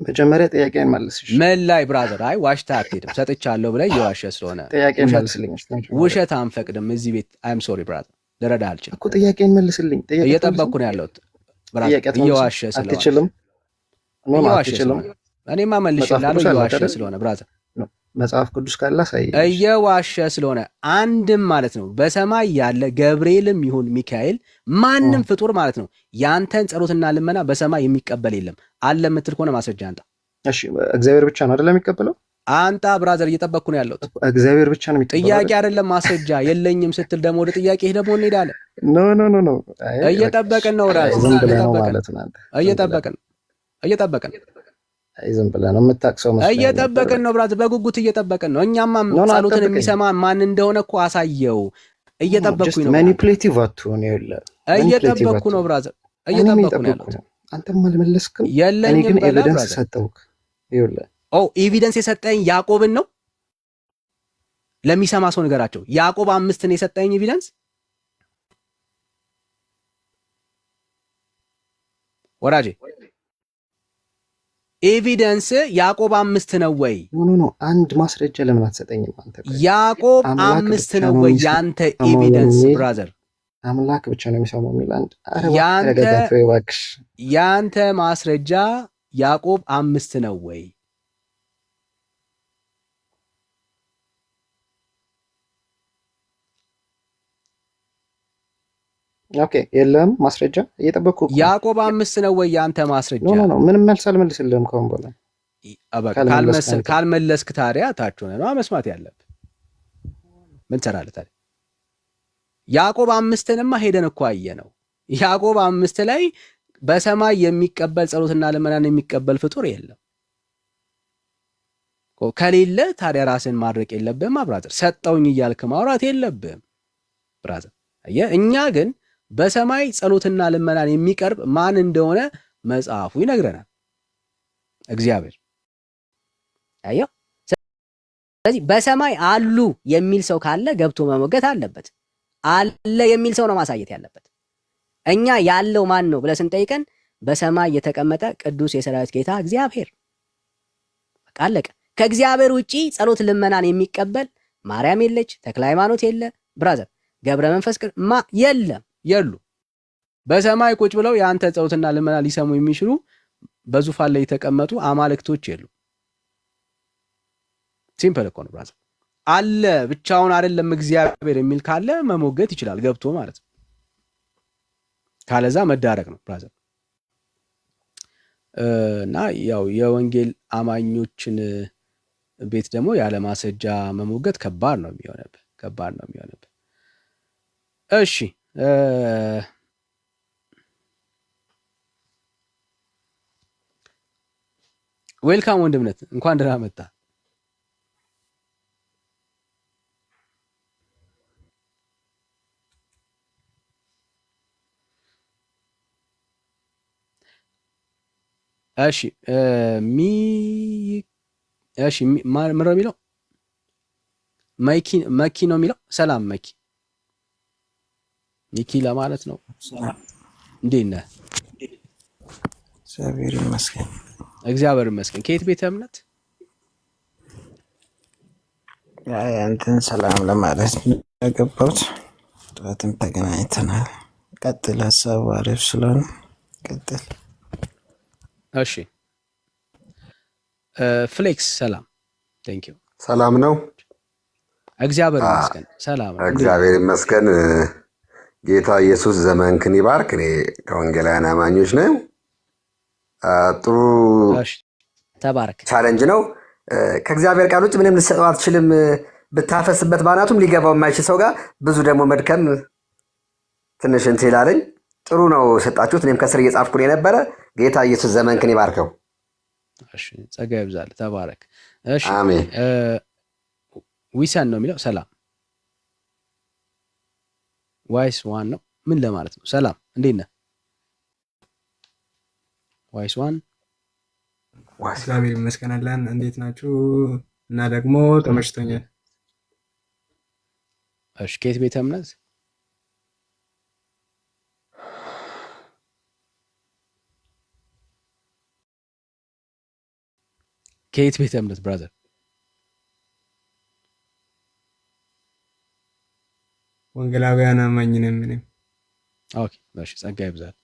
መጀመሪያ ጥያቄን መልስሽ። ምን ላይ ብራዘር? አይ ዋሽተህ አትሄድም። ሰጥቻለሁ ብለህ እየዋሸ ስለሆነ ጥያቄን መልስልኝ። ውሸት አንፈቅድም እዚህ ቤት። አይም ሶሪ ብራዘር፣ ልረዳህ አልችልም እኮ። ጥያቄን መልስልኝ። እየጠበቅኩ ነው ያለሁት ብራዘር። እየዋሸ ስለሆነ አትችልም። እኔማ መልሼልሃለሁ። እየዋሸ ስለሆነ ብራዘር መጽሐፍ ቅዱስ ካለ አሳየኝ። እየዋሸ ስለሆነ አንድም ማለት ነው በሰማይ ያለ ገብርኤልም ይሁን ሚካኤል ማንም ፍጡር ማለት ነው ያንተን ጸሎትና ልመና በሰማይ የሚቀበል የለም። አለ የምትል ከሆነ ማስረጃ አንጣ። እሺ እግዚአብሔር ብቻ ነው አይደለም የሚቀበለው? አንጣ ብራዘር፣ እየጠበቅኩ ነው ያለሁት። እግዚአብሔር ብቻ ነው የሚቀበለው። ጥያቄ አይደለም ማስረጃ። የለኝም ስትል ደግሞ ወደ ጥያቄ ደግሞ እንሄዳለን። ኖ እየጠበቅን ነው ብራዘር፣ ዝም ብለህ ነው ማለት ነው። እየጠበቅን ዝም ብለህ ነው የምታቅሰው መስሎኝ። እየጠበቅን ነው ብራዘር፣ በጉጉት እየጠበቅን ነው። እኛማ ጸሎትን የሚሰማ ማን እንደሆነ እኮ አሳየው። እየጠበቅኩኝ ነው። ማኒፑሌቲቭ አትሁን። እየጠበቅኩ ነው ብራዘር፣ እየጠበቅኩ ነው ያለሁት። አንተም አልመለስክም። እኔ ግን ኤቪደንስ ሰጠሁህ። ይኸውልህ ኤቪደንስ የሰጠኝ ያዕቆብን ነው። ለሚሰማ ሰው ንገራቸው። ያዕቆብ 5 የሰጠኝ ኤቪደንስ ወራጄ፣ ኤቪደንስ ያዕቆብ 5 ነው ወይ? ኖ አንድ ማስረጃ ለምን አትሰጠኝም አንተ? ያዕቆብ 5 ነው ወይ ያንተ ኤቪደንስ ብራዘር? አምላክ ብቻ ነው የሚሰማው የሚል አንድ ያንተ ማስረጃ ያዕቆብ 5 ነው ወይ? ኦኬ የለም ማስረጃ። እየጠበቅኩ ያዕቆብ 5 ነው ወይ ያንተ ማስረጃ? ኖ ምንም መልስ አልመልስልህም ከአሁን በኋላ። ካልመለስክ ታዲያ ታች ሆነህ ነው መስማት ያለብህ። ምን ትሰራለህ ታዲያ? ያዕቆብ 5ንማ ሄደን እኮ አየነው። ያዕቆብ 5 ላይ በሰማይ የሚቀበል ጸሎትና ልመናን የሚቀበል ፍጡር የለም። ከሌለ ታዲያ ራስን ማድረቅ የለብህም ብራዘር። ሰጠውኝ እያልክ ማውራት የለብህም ብራዘር። እኛ ግን በሰማይ ጸሎትና ልመናን የሚቀርብ ማን እንደሆነ መጽሐፉ ይነግረናል፣ እግዚአብሔር። አየው። ስለዚህ በሰማይ አሉ የሚል ሰው ካለ ገብቶ መሞገት አለበት። አለ የሚል ሰው ነው ማሳየት ያለበት። እኛ ያለው ማን ነው ብለህ ስንጠይቀን በሰማይ የተቀመጠ ቅዱስ የሰራዊት ጌታ እግዚአብሔር። በቃ አለቀ። ከእግዚአብሔር ውጪ ጸሎት ልመናን የሚቀበል ማርያም የለች፣ ተክለ ሃይማኖት የለ ብራዘር፣ ገብረ መንፈስ የለም፣ የሉ። በሰማይ ቁጭ ብለው የአንተ ጸሎትና ልመና ሊሰሙ የሚችሉ በዙፋን ላይ የተቀመጡ አማልክቶች የሉ። ሲምፕል እኮ ነው ብራዘር። አለ ብቻውን አይደለም እግዚአብሔር የሚል ካለ መሞገት ይችላል ገብቶ ማለት ነው። ካለዛ መዳረቅ ነው ብራዘር። እና ያው የወንጌል አማኞችን ቤት ደግሞ ያለ ማስረጃ መሞገት ከባድ ነው የሚሆነብህ። እሺ ዌልካም ወንድምነት፣ እንኳን ደህና መጣ። እሺ ማን ነው የሚለው? መኪ ነው የሚለው። ሰላም መኪ፣ ሚኪ ለማለት ነው። እንዴት ነህ? እግዚአብሔር ይመስገን። ከየት ቤተ እምነት? አንተን ሰላም ለማለት የገባሁት። ጠዋትም ተገናኝተናል። ቀጥል፣ ሀሳቡ አሪፍ ስለሆነ ቀጥል። እሺ ፍሌክስ ሰላም፣ ቴንክ ዩ። ሰላም ነው፣ እግዚአብሔር ይመስገን። ሰላም ነው፣ እግዚአብሔር ይመስገን። ጌታ ኢየሱስ ዘመንክን ይባርክ። እኔ ከወንጌላውያን አማኞች ነው። ጥሩ ተባረክ። ቻሌንጅ ነው። ከእግዚአብሔር ቃል ውጭ ምንም ልትሰጠው አትችልም። ብታፈስበት ባናቱም ሊገባው የማይችል ሰው ጋር ብዙ ደግሞ መድከም ትንሽ እንትን ይላለኝ። ጥሩ ነው ሰጣችሁት። እኔም ከስር እየጻፍኩ ነው የነበረ። ጌታ ኢየሱስ ዘመንክን ይባርከው። እሺ ጸጋ ይብዛል። ተባረክ። እሺ አሜን። ዊሰን ነው የሚለው። ሰላም ዋይስ ዋን ነው። ምን ለማለት ነው? ሰላም እንዴት ነህ? ዋይስ ዋን እግዚአብሔር ይመስገን አለን። እንዴት ናችሁ? እና ደግሞ ተመችቶኛል። እሺ ከየት ቤተ እምነት? ከየት ቤተ እምነት ብራዘር? ወንጌላውያን አማኝ ነን። ምንም ኦኬ። እሺ ጸጋ ይብዛል።